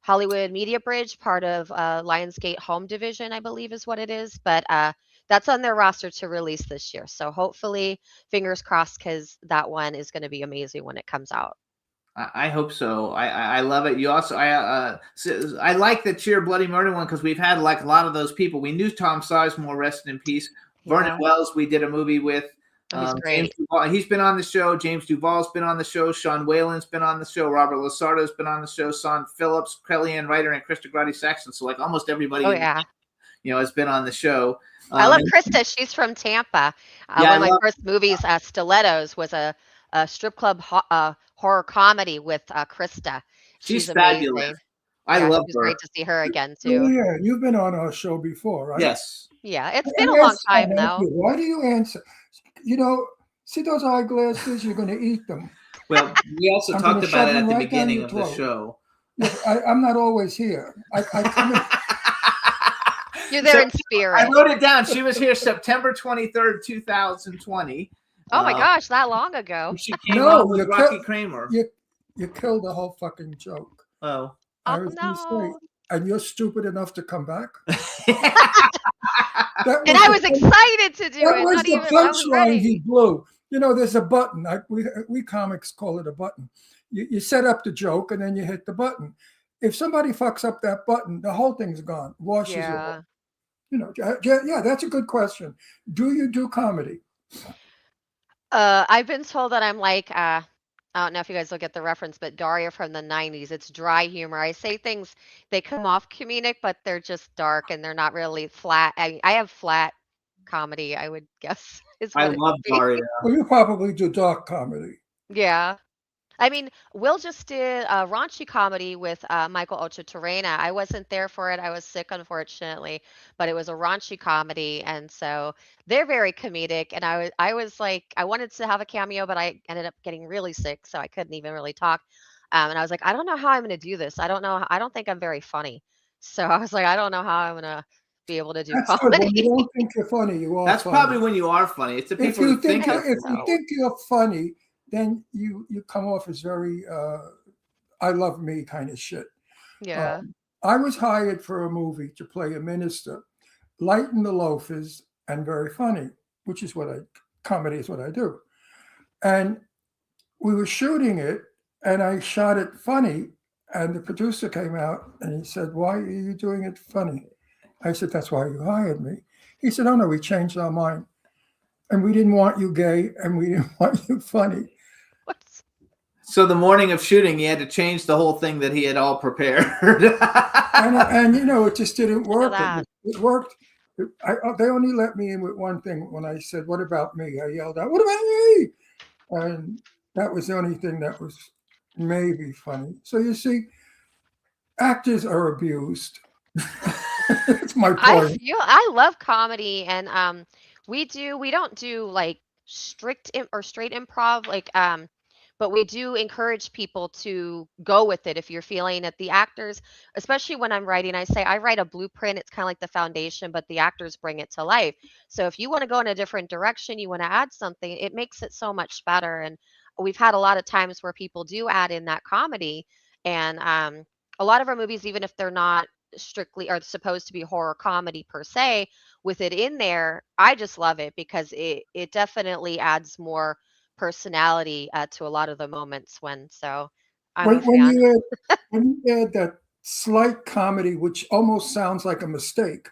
S9: Hollywood Media Bridge, part of Lionsgate Home Division, I believe is what it is. But that's on their roster to release this year. So hopefully, fingers crossed, because that one is going to be amazing when it comes out.
S4: I hope so. I love it. You also I like the Sheer Bloody Murder one because we've had like a lot of those people. We knew Tom Sizemore, rest in peace. Vernon
S9: Yeah.
S4: Wells, we did a movie with.
S9: He's
S4: James
S9: great.
S4: Duval, he's been on the show. James Duval's been on the show. Sean Whalen's been on the show. Robert Lasardo's been on the show. Sean Phillips, Kellyanne Ryder, and Krista Grady Saxon. So like almost everybody,
S9: Oh yeah,
S4: has been on the show.
S9: I love
S4: And-
S9: Krista. She's from Tampa.
S4: Yeah,
S9: One of my first movies, Stilettos, was a strip club horror comedy with Krista.
S4: She's
S9: amazing.
S4: fabulous. I
S9: Yeah,
S4: love
S9: it was
S4: her.
S9: great to see her again
S5: Oh,
S9: too.
S5: yeah, you've been on our show before, right?
S4: Yes.
S9: Yeah, it's
S5: I
S9: been a long
S5: asked
S9: time
S5: Annette,
S9: now.
S5: Why do you answer? See those eyeglasses? You're going to eat them.
S4: Well, we also
S5: I'm
S4: talked
S5: gonna
S4: about
S5: shove
S4: it
S5: them
S4: at the
S5: right down
S4: beginning
S5: your
S4: of the
S5: throat.
S4: show.
S5: Yeah, I'm not always here. I come in.
S9: You're there
S4: So,
S9: in spirit.
S4: I wrote it down. She was here September 23rd, 2020.
S9: Oh my gosh, that long ago.
S4: She came
S5: No,
S4: on with
S5: you
S4: Rocky
S5: killed-
S4: Kramer.
S5: You killed the whole fucking joke.
S4: Oh.
S5: I
S9: Oh
S5: was gonna
S9: no.
S5: say, and you're stupid enough to come back?
S9: And I was excited to do
S5: That
S9: it.
S5: was
S9: Not
S5: the
S9: even I was
S5: punchline
S9: ready.
S5: he blew. There's a button. We comics call it a button. You set up the joke and then you hit the button. If somebody fucks up that button, the whole thing's gone. Washes it
S9: Yeah.
S5: off. Yeah, that's a good question. Do you do comedy?
S9: I've been told that I'm like I don't know if you guys will get the reference, but Daria from the 90s. It's dry humor. I say things, they come off comedic, but they're just dark and they're not really flat. I have flat comedy, I would guess, is
S4: I
S9: what it
S4: love
S9: would be.
S4: Daria.
S5: Well, you probably do dark comedy.
S9: Yeah. I mean, Will just did a raunchy comedy with Michael Ochotorena. I wasn't there for it. I was sick, unfortunately, but it was a raunchy comedy, and so they're very comedic. And I was like, I wanted to have a cameo, but I ended up getting really sick, so I couldn't even really talk. And I was like, I don't know how I'm going to do this. I don't know. I don't think I'm very funny. So I was like, I don't know how I'm going to be able to do
S5: That's good. When you
S9: comedy.
S5: don't think you're funny, you are
S4: That's
S5: funny.
S4: probably when you are funny. It's the
S5: if
S4: people
S5: you
S4: who think
S5: think
S4: it.
S5: if you think you're funny, then you come off as very I love me kind of shit.
S9: Yeah.
S5: I was hired for a movie to play a minister, light in the loafers and very funny, which is comedy is what I do. And we were shooting it and I shot it funny. And the producer came out and he said, "Why are you doing it funny?" I said, "That's why you hired me." He said, "Oh no, we changed our mind. And we didn't want you gay and we didn't want you funny."
S9: What's
S4: So the morning of shooting, he had to change the whole thing that he had all prepared.
S5: And it just didn't work.
S9: that.
S5: It worked. They only let me in with one thing. When I said, "What about me?" I yelled out, "What about me?" And that was the only thing that was maybe funny. So you see, actors are abused. That's my point.
S9: I love comedy, and we don't do like strict or straight improv, like but we do encourage people to go with it if you're feeling it. The actors, especially when I'm writing, I write a blueprint. It's kind of like the foundation, but the actors bring it to life. So if you want to go in a different direction, you want to add something, it makes it so much better. And we've had a lot of times where people do add in that comedy, and a lot of our movies, even if they're not strictly are supposed to be horror comedy per se, with it in there, I just love it because it definitely adds more personality to a lot of the moments when. So I'm a
S5: When
S9: fan.
S5: when you add that slight comedy, which almost sounds like a mistake,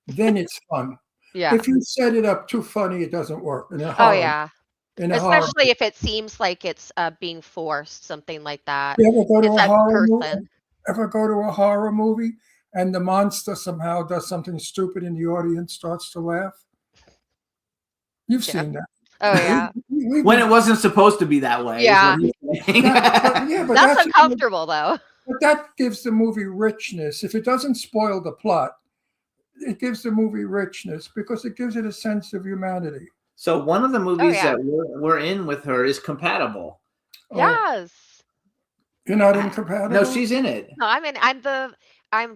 S5: then it's fun.
S9: Yeah.
S5: If you set it up too funny, it doesn't work in a
S9: Oh
S5: horror.
S9: yeah.
S5: In a horror,
S9: Especially if it seems like it's being forced, something like that.
S5: you ever go to
S9: It's
S5: a
S9: that
S5: horror movie?
S9: person.
S5: Ever go to a horror movie and the monster somehow does something stupid and the audience starts to laugh? You've
S9: Yeah.
S5: seen that.
S9: Oh yeah.
S5: We've
S4: When
S5: been-
S4: it wasn't supposed to be that way.
S9: Yeah.
S4: Is what he's saying.
S5: yeah, but
S9: That's uncomfortable though.
S5: But that gives the movie richness. If it doesn't spoil the plot, it gives the movie richness because it gives it a sense of humanity.
S4: So one of the movies
S9: yeah.
S4: that we're in with her is Compatible.
S5: Oh,
S9: Yes.
S5: you're not incompatible?
S4: No, she's in it.
S9: No, I'm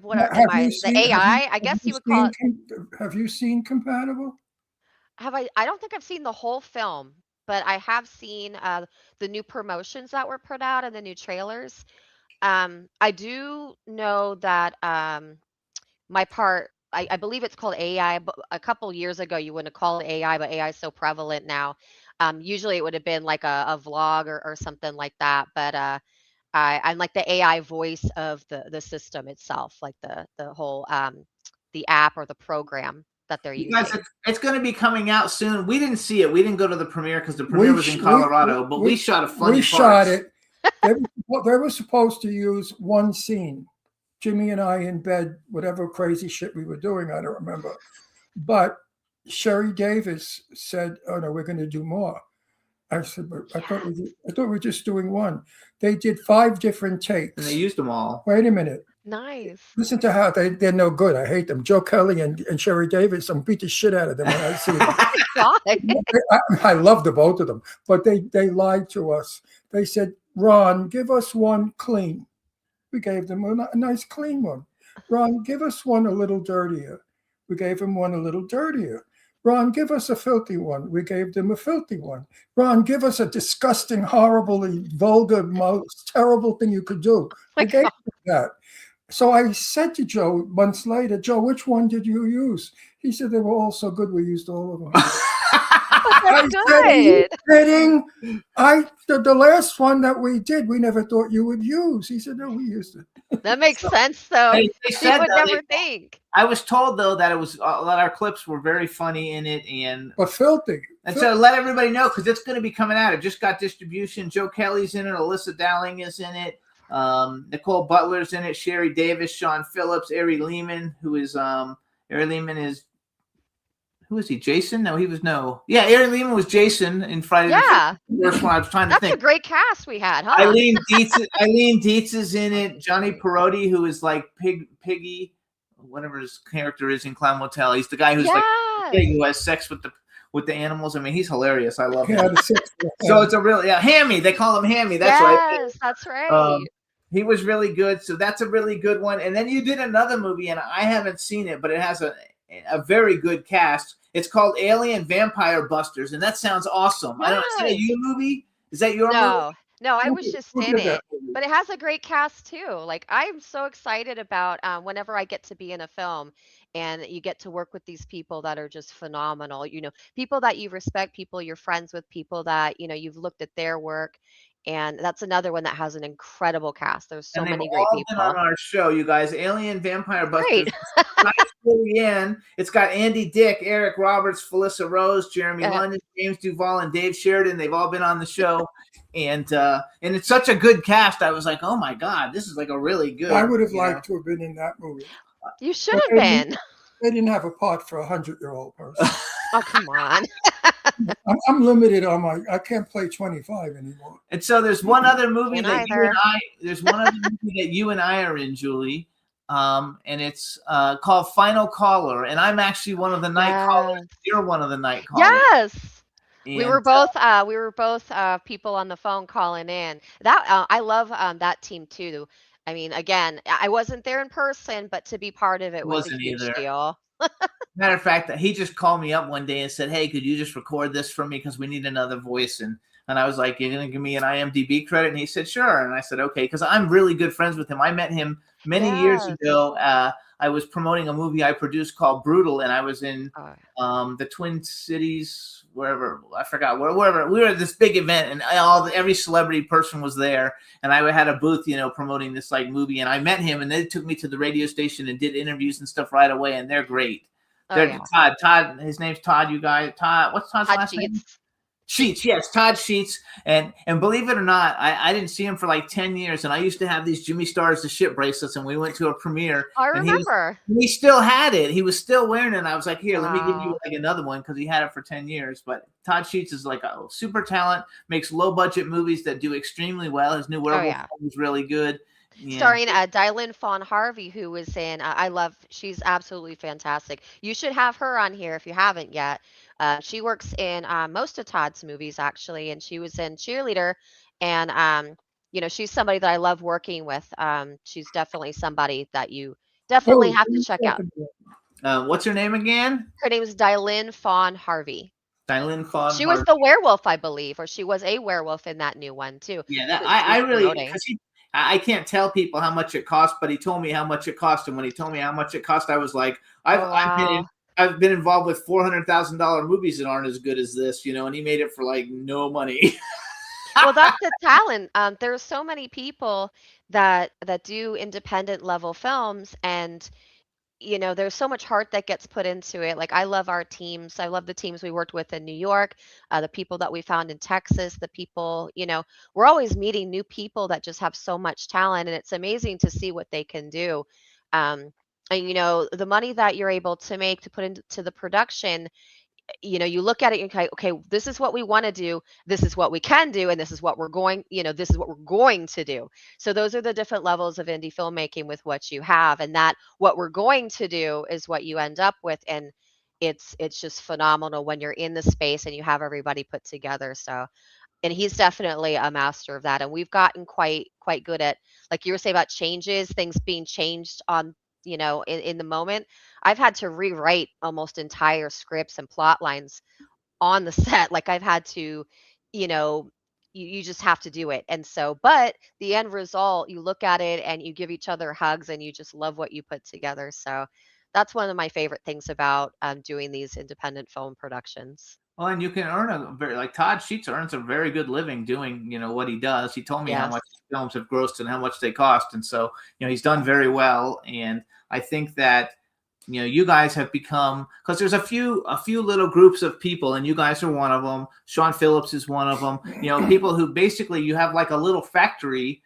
S9: what
S5: Have
S9: am I?
S5: you
S9: The
S5: seen-
S9: AI? I
S5: have
S9: guess you would call it.
S5: Have you seen Compatible?
S9: I don't think I've seen the whole film, but I have seen the new promotions that were put out and the new trailers. I do know that my part, I believe it's called AI, but a couple years ago you wouldn't call it AI, but AI is so prevalent now. Usually it would have been like a vlog or something like that, but I'm like the AI voice of the system itself, like the whole the app or the program that they're
S4: You guys,
S9: using.
S4: it's going to be coming out soon. We didn't see it. We didn't go to the premiere because the premiere was in Colorado, but we shot a funny
S5: We shot
S4: parts.
S5: it. They were supposed to use one scene. Jimmy and I in bed, whatever crazy shit we were doing, I don't remember. But Sherry Davis said, "Oh no, we're going to do more." I said, "But I thought we were just doing one." They did 5 different takes.
S4: And they used them all.
S5: Wait a minute.
S9: Nice.
S5: Listen to how they're no good. I hate them. Joe Kelly and Sherry Davis, I'm beat the shit out of them when I see them.
S9: God.
S5: I love the both of them, but they lied to us. They said, "Ron, give us one clean." We gave them a nice clean one. "Ron, give us one a little dirtier." We gave him one a little dirtier. "Ron, give us a filthy one." We gave them a filthy one. "Ron, give us a disgusting, horribly vulgar, most terrible thing you could do." We gave them that. So I said to Joe months later, "Joe, which one did you use?" He said, "They were all so good, we used all of them."
S9: That's
S5: said, "Are you
S9: good.
S5: kidding? The last one that we did, we never thought you would use." He said, "No, we used it."
S9: That makes sense though.
S4: They
S9: You
S4: said
S9: would
S4: though,
S9: never think.
S4: I was told though that it was that our clips were very funny in it, and
S5: Filthy.
S4: so let everybody know because it's going to be coming out. It just got distribution. Joe Kelly's in it. Alyssa Dowling is in it. Nicole Butler's in it. Sherry Davis, Sean Phillips, Ari Lehman, who is Ari Lehman is. Who is he? Jason? No, he was no. Yeah, Ari Lehman was Jason in Friday.
S9: Yeah.
S4: The first one. I was trying to
S9: That's
S4: think.
S9: a great cast we had, huh?
S4: Eileen Dietz is in it. Johnny Perotti, who is like Piggy, whatever his character is in Clown Motel. He's the guy who's like
S9: Yes.
S4: pig who has sex with the animals. I mean, he's hilarious. I love him.
S5: Yeah, the six-
S4: So it's a real Hammy. They call him Hammy. That's right.
S9: Yes, that's right.
S4: He was really good. So that's a really good one. And then you did another movie, and I haven't seen it, but it has a very good cast. It's called Alien Vampire Busters, and that sounds awesome. I don't know. Is that a
S9: Yes.
S4: you movie? Is that your movie?
S9: No, I
S5: Who
S9: was
S5: did-
S9: just
S5: who
S9: in
S5: did that
S9: it.
S5: movie?
S9: But it has a great cast too. Like I'm so excited about whenever I get to be in a film and you get to work with these people that are just phenomenal. People that you respect, people you're friends with, people that you've looked at their work, and that's another one that has an incredible cast. There's so
S4: And they've
S9: many great
S4: all been on
S9: people.
S4: our show, you guys. Alien Vampire Busters.
S9: Great.
S4: It's got Andy Dick, Eric Roberts, Felissa Rose, Jeremy
S9: Yeah.
S4: London, James Duval, and Dave Sheridan. They've all been on the show, and it's such a good cast. I was like, oh my god, this is like a really good.
S5: I would have
S4: you know.
S5: liked to have been in that movie.
S9: You should have been.
S5: They didn't have a part for a 100-year-old person.
S9: Oh, come on.
S5: I'm limited on I can't play 25 anymore.
S4: And so there's one other movie
S9: Me
S4: that you
S9: neither.
S4: and I. There's one other movie that you and I are in, Julie. And it's called Final Caller, and I'm actually one of the night callers.
S9: Yes.
S4: You're one of the night callers.
S9: Yes. We
S4: And,
S9: were both people on the phone calling in. That I love that team too. I mean, again, I wasn't there in person, but to be part of it was a
S4: Wasn't
S9: huge
S4: either.
S9: deal.
S4: Matter of fact, he just called me up one day and said, "Hey, could you just record this for me because we need another voice?" And And I was like, "You're gonna give me an IMDb credit?" And he said, "Sure." And I said, "Okay," because I'm really good friends with him. I met him many years
S9: Yes.
S4: ago. I was promoting a movie I produced called Brutal, and I was in
S9: Oh,
S4: the Twin Cities, wherever I forgot wherever we were at this big event, and every celebrity person was there, and I had a booth, promoting this like movie, and I met him, and they took me to the radio station and did interviews and stuff right away, and they're great.
S9: oh
S4: They're
S9: yeah.
S4: Todd. His name's Todd. You guys, Todd. What's Todd's
S9: Todd
S4: last name?
S9: Sheets.
S4: Sheets, yes, Todd Sheets, and believe it or not, I didn't see him for like 10 years, and I used to have these Jimmy Stars the Ship bracelets, and we went to a premiere,
S9: I
S4: and
S9: remember.
S4: he still had it. He was still wearing it, and I was like, here, let me give you
S9: Wow.
S4: like another one, because he had it for 10 years. But Todd Sheets is like a super talent, makes low budget movies that do extremely well. His new
S9: Oh
S4: werewolf
S9: yeah.
S4: film is really good. And
S9: Starring Dylan Fawn Harvey, who was in. I love. She's absolutely fantastic. You should have her on here if you haven't yet. She works in most of Todd's movies actually, and she was in Cheerleader, and she's somebody that I love working with. She's definitely somebody that you definitely
S5: Oh,
S9: have
S5: who are
S9: to
S5: you
S9: check out.
S5: talking about?
S4: what's her name again?
S9: Her name is Dylan Fawn Harvey.
S4: Dylan Fawn
S9: She was
S4: Hart.
S9: the werewolf, I believe, or she was a werewolf in that new one too.
S4: Yeah, that
S9: That she
S4: I
S9: was
S4: really,
S9: promoting.
S4: because I can't tell people how much it costs, but he told me how much it cost, and when he told me how much it cost, I was like,
S9: Oh wow.
S4: I've been involved with $400,000 movies that aren't as good as this, and he made it for like no money.
S9: Well, that's the talent. There's so many people that do independent level films, and there's so much heart that gets put into it. Like I love our teams. I love the teams we worked with in New York, the people that we found in Texas, the people, we're always meeting new people that just have so much talent, and it's amazing to see what they can do. And the money that you're able to make to put into the production, you look at it and you're like, okay, this is what we want to do, this is what we can do, and this is what we're going, this is what we're going to do. So those are the different levels of indie filmmaking with what you have, and that what we're going to do is what you end up with, and it's just phenomenal when you're in the space and you have everybody put together. So, and he's definitely a master of that, and we've gotten quite good at, like you were saying about changes, things being changed on, in the moment. I've had to rewrite almost entire scripts and plot lines on the set. Like I've had to, you know you just have to do it. And so, but the end result, you look at it and you give each other hugs and you just love what you put together. So that's one of my favorite things about doing these independent film productions.
S4: Well, and you can earn a very, like Todd Sheets earns a very good living doing, what he does. He told me how
S9: Yes.
S4: much films have grossed and how much they cost. And so, he's done very well. And I think that, you guys have become, because there's a few little groups of people, and you guys are one of them. Sean Phillips is one of them. People who basically you have like a little factory,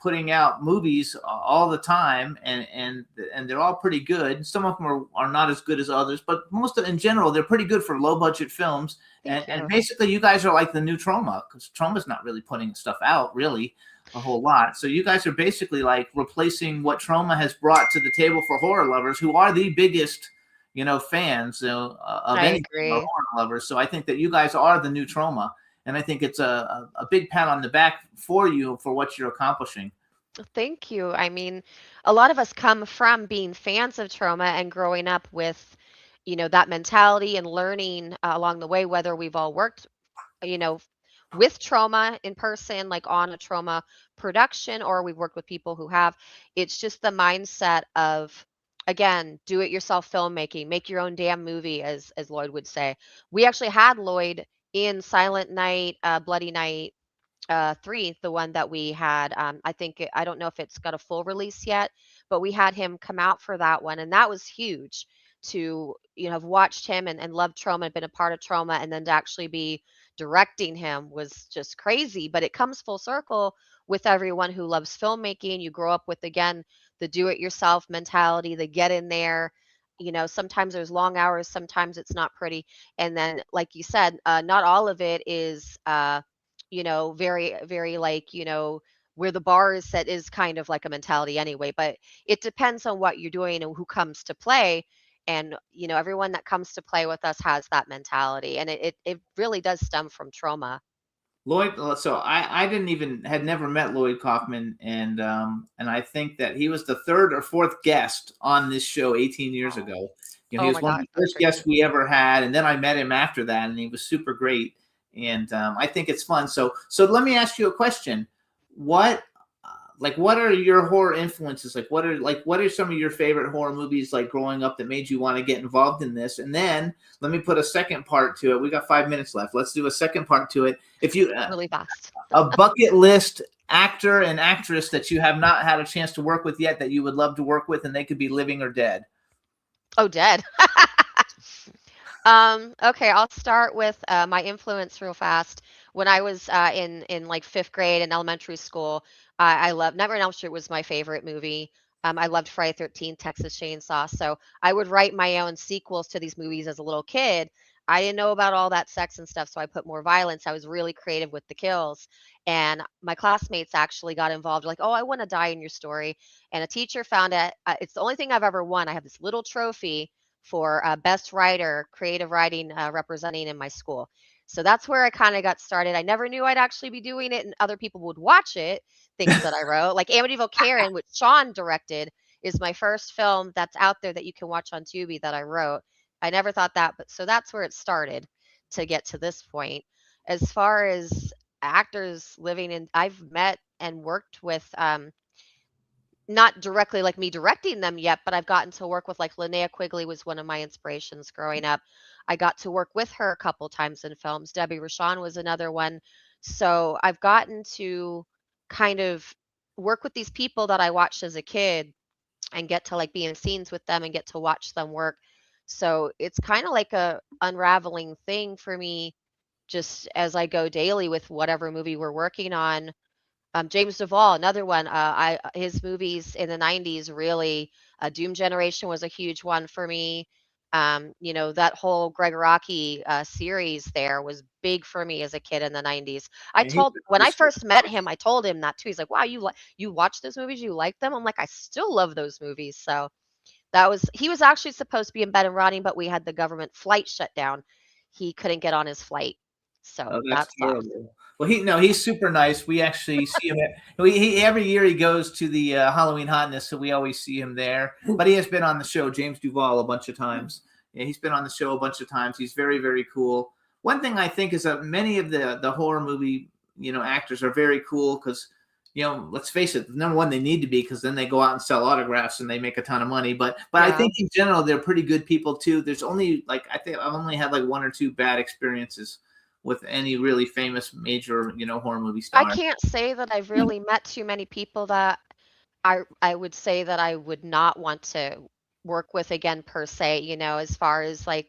S4: putting out movies all the time, and they're all pretty good. Some of them are not as good as others, but most of, in general, they're pretty good for low budget films.
S9: Thank
S4: And
S9: you.
S4: basically, you guys are like the new Troma, because Troma's not really putting stuff out really a whole lot. So you guys are basically like replacing what Troma has brought to the table for horror lovers, who are the biggest, fans of
S9: I
S4: any
S9: agree.
S4: horror lovers. So I think that you guys are the new Troma. And I think it's a big pat on the back for you for what you're accomplishing.
S9: Thank you. I mean, a lot of us come from being fans of trauma and growing up with, that mentality and learning along the way, whether we've all worked, you know, with trauma in person, like on a trauma production, or we've worked with people who have. It's just the mindset of, again, do it yourself filmmaking, make your own damn movie, as Lloyd would say. We actually had Lloyd in Silent Night, Bloody Night 3, the one that we had. I don't know if it's got a full release yet, but we had him come out for that one, and that was huge to have watched him and loved trauma and been a part of trauma, and then to actually be directing him was just crazy. But it comes full circle with everyone who loves filmmaking. You grow up with, again, the do it yourself mentality, the get in there. Sometimes there's long hours, sometimes it's not pretty, and then like you said, not all of it is very, very, like, where the bar is set is kind of like a mentality anyway, but it depends on what you're doing and who comes to play. And, everyone that comes to play with us has that mentality. And it really does stem from trauma.
S4: Lloyd, so I had never met Lloyd Kaufman, and I think that he was the third or fourth guest on this show 18 years ago. He
S9: Oh
S4: was
S9: my
S4: one of
S9: gosh,
S4: the
S9: that's
S4: first guests we ever had, and then I met him after that, and he was super great. and I think it's fun. So let me ask you a question. What are your horror influences? What are some of your favorite horror movies like growing up that made you want to get involved in this? And then let me put a second part to it. We got 5 minutes left. Let's do a second part to it. If you
S9: Really fast.
S4: a bucket list actor and actress that you have not had a chance to work with yet that you would love to work with, and they could be living or dead.
S9: Oh, dead. Okay, I'll start with my influence real fast. When I was in like 5th grade in elementary school, I loved Nightmare on Elm Street was my favorite movie. I loved Friday 13th, Texas Chainsaw. So I would write my own sequels to these movies as a little kid. I didn't know about all that sex and stuff, so I put more violence. I was really creative with the kills. And my classmates actually got involved, like, oh, I want to die in your story. And a teacher found it. It's the only thing I've ever won. I have this little trophy for best writer, creative writing representing in my school. So that's where I kind of got started. I never knew I'd actually be doing it and other people would watch it, things that I wrote. Like Amityville Karen, which Sean directed, is my first film that's out there that you can watch on Tubi that I wrote. I never thought that, but so that's where it started to get to this point. As far as actors living in, I've met and worked with not directly like me directing them yet, but I've gotten to work with like Linnea Quigley was one of my inspirations growing up. I got to work with her a couple times in films. Debbie Rochon was another one. So I've gotten to kind of work with these people that I watched as a kid and get to like be in scenes with them and get to watch them work. So it's kind of like a unraveling thing for me just as I go daily with whatever movie we're working on. James Duvall, another one. His movies in the 90s really, Doom Generation was a huge one for me. That whole Greg Araki series there was big for me as a kid in the 90s. When I first met him, I told him that too. He's like, "Wow, you watch those movies? You like them?" I'm like, "I still love those movies." So he was actually supposed to be in Bed and Rotting, but we had the government flight shut down. He couldn't get on his flight. So
S4: That's
S9: that sucks.
S4: terrible. Well, he's super nice. We actually see him every year he goes to the Halloween Hotness, so we always see him there. But he has been on the show, James Duvall, a bunch of times. Yeah, he's been on the show a bunch of times. He's very, very cool. One thing I think is that many of the horror movie, actors are very cool because, let's face it, number one, they need to be because then they go out and sell autographs and they make a ton of money. But I think in general, they're pretty good people too. There's only I think I've only had like 1 or 2 bad experiences with any really famous major, horror movie star.
S9: I can't say that I've really met too many people that I would say that I would not want to work with again per se, as far as like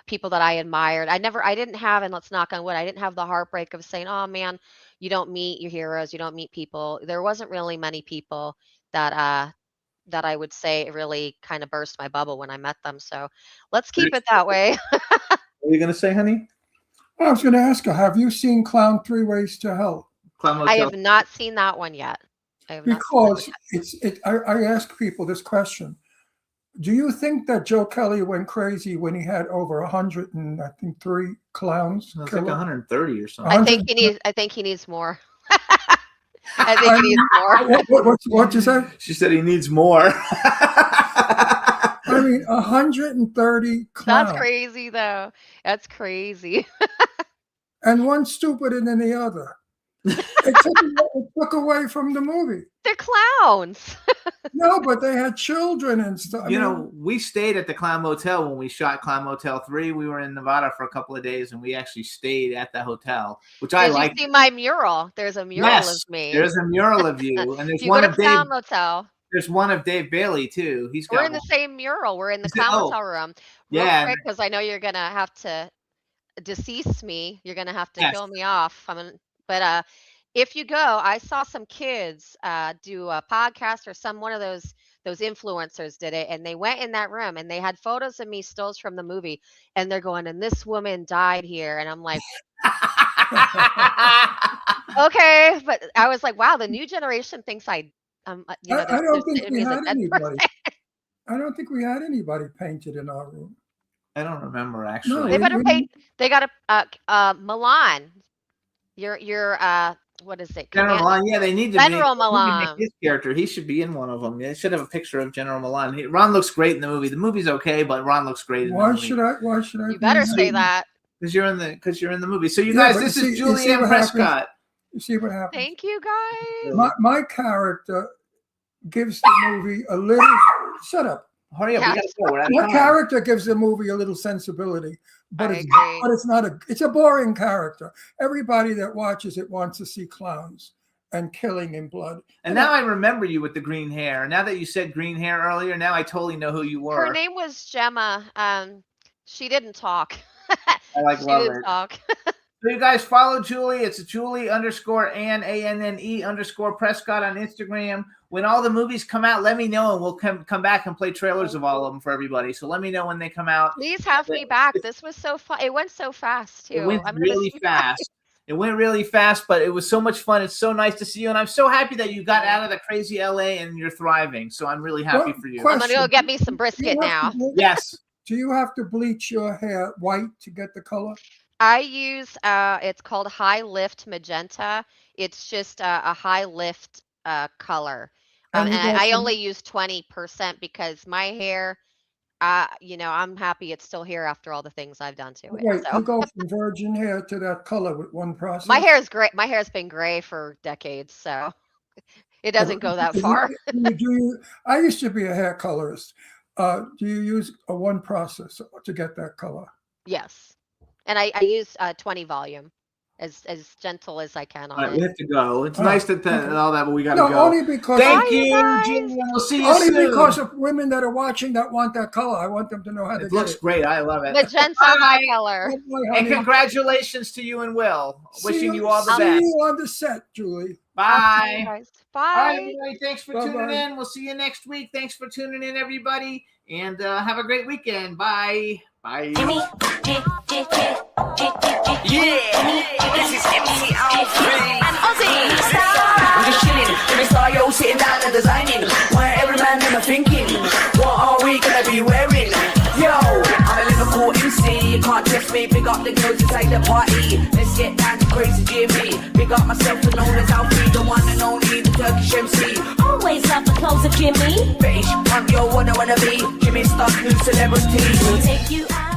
S9: people that I admired. I didn't have, and let's knock on wood, I didn't have the heartbreak of saying, "Oh man, you don't meet your heroes, you don't meet people." There wasn't really many people that I would say really kind of burst my bubble when I met them. So let's keep it that way.
S4: What are you gonna say, honey?
S5: I was going to ask her, have you seen Clown 3 Ways to Hell?
S4: Clown
S9: I
S4: Motel.
S9: have not seen that one yet. I have not seen that
S5: Because
S9: one yet.
S5: I ask people this question. Do you think that Joe Kelly went crazy when he had over 103 clowns?
S4: It's like
S5: kill him?
S4: 130 or something.
S9: I think he needs more. I think he needs more.
S5: What'd you say?
S4: She said he needs more.
S5: I mean, 130 clowns.
S9: That's crazy though. That's crazy.
S5: And one stupider than the other. It took away from the movie.
S9: They're clowns.
S5: No, but they had children and stuff.
S4: We stayed at the Clown Motel when we shot Clown Motel 3. We were in Nevada for a couple of days, and we actually stayed at the hotel, which I like.
S9: Did you see my mural? There's a mural of me.
S4: There's a mural of you, and there's
S9: If you
S4: one
S9: go to
S4: of Dave.
S9: Clown Motel,
S4: There's one of Dave Bailey too.
S9: we're in the same mural. We're in the Clown Motel room. Real
S4: Yeah.
S9: quick, because I know you're gonna have to decease me. You're gonna have to
S4: Yes.
S9: kill me off. But if you go, I saw some kids do a podcast or one of those influencers did it, and they went in that room and they had photos of me stills from the movie, and they're going, "And this woman died here," and I'm like, okay, but I was like, wow, the new generation thinks I
S5: don't think we had anybody. I don't think we had anybody painted in our room.
S4: I don't remember actually.
S9: They better paint. They got a Milan. Your what is it?
S4: General Milan, yeah, they need to
S9: General
S4: make
S9: Milan.
S4: his character. He should be in one of them. They should have a picture of General Milan. Ron looks great in the movie. The movie's okay, but Ron looks great in the
S5: Why
S4: movie.
S5: should I?
S9: You better say that.
S4: Because you're in the movie. So you
S5: Yeah,
S4: guys,
S5: but
S4: this
S5: you
S4: is
S5: see- you see
S4: Julianne
S5: what happens?
S4: Prescott.
S5: You see what happens?
S9: Thank you, guys.
S5: My character gives the movie a little. Shut up.
S4: Hurry up, we gotta go. We're out of
S5: My
S4: time.
S5: character gives the movie a little sensibility, but
S9: I
S5: it's
S9: agree.
S5: but it's not a. It's a boring character. Everybody that watches it wants to see clowns and killing and blood.
S4: And now I remember you with the green hair. Now that you said green hair earlier, now I totally know who you were.
S9: Her name was Gemma. She didn't talk.
S4: I
S9: She
S4: love
S9: didn't
S4: it.
S9: talk.
S4: So you guys follow Julie. It's Julie_ANNE_Prescott on Instagram. When all the movies come out, let me know, and we'll come back and play trailers of all of them for everybody. So let me know when they come out.
S9: Please have me back. This was so fun. It went so fast too.
S4: It went
S9: I'm gonna miss
S4: really
S9: you guys.
S4: fast. It went really fast, but it was so much fun. It's so nice to see you, and I'm so happy that you got out of the crazy LA and you're thriving. So I'm really happy for you.
S9: I'm gonna go get me some
S5: Do you
S9: brisket
S5: have
S9: now.
S5: to-
S4: Yes.
S5: Do you have to bleach your hair white to get the color?
S9: I use it's called High Lift Magenta. It's just a high lift color.
S5: And
S9: And
S5: you go
S9: I
S5: from-
S9: only use 20% because my hair, I'm happy it's still here after all the things I've done to it.
S5: Wait,
S9: So
S5: you go from virgin hair to that color with one process.
S9: my hair is great. My hair's been gray for decades, so it doesn't go that far.
S5: I used to be a hair colorist. Do you use a one process to get that color?
S9: Yes. And I use 20 volume as gentle as I can
S4: All
S9: on
S4: right, we
S9: it.
S4: have to go. It's
S5: Oh,
S4: nice to
S5: okay.
S4: all that, but we got to
S5: No,
S4: go.
S5: only because
S4: Thank
S9: Bye,
S4: you,
S9: you guys.
S4: Julie. We'll see you
S5: only
S4: soon.
S5: because of women that are watching that want that color. I want them to know how to
S4: It
S5: get
S4: looks
S5: it.
S4: great. I love it.
S9: Magenta
S4: Bye.
S9: my color.
S5: Bye,
S4: And
S5: honey.
S4: congratulations to you and Will. Wishing you all the
S5: see
S4: best.
S5: you on the set, Julie.
S4: Bye.
S9: Guys.
S4: All right,
S9: Bye.
S4: everybody. Thanks for
S5: Bye-bye.
S4: tuning in. We'll see you next week. Thanks for tuning in, everybody. And have a great weekend. Bye. Bye.
S2: This is MC Alfred. I'm just chilling, in the style, sitting down and designing. Why every man in my thinking, what are we gonna be wearing? Yo, I'm a Liverpool MC, you can't test me. Big up the girls inside the party. Let's get down to crazy Jimmy. Big up myself and known as Alfie, the one and only, the Turkish MC.
S3: Always love the clothes of Jimmy.
S2: Bitch, I'm your one I wanna be. Jimmy Star, new celebrity.
S3: We'll take you out.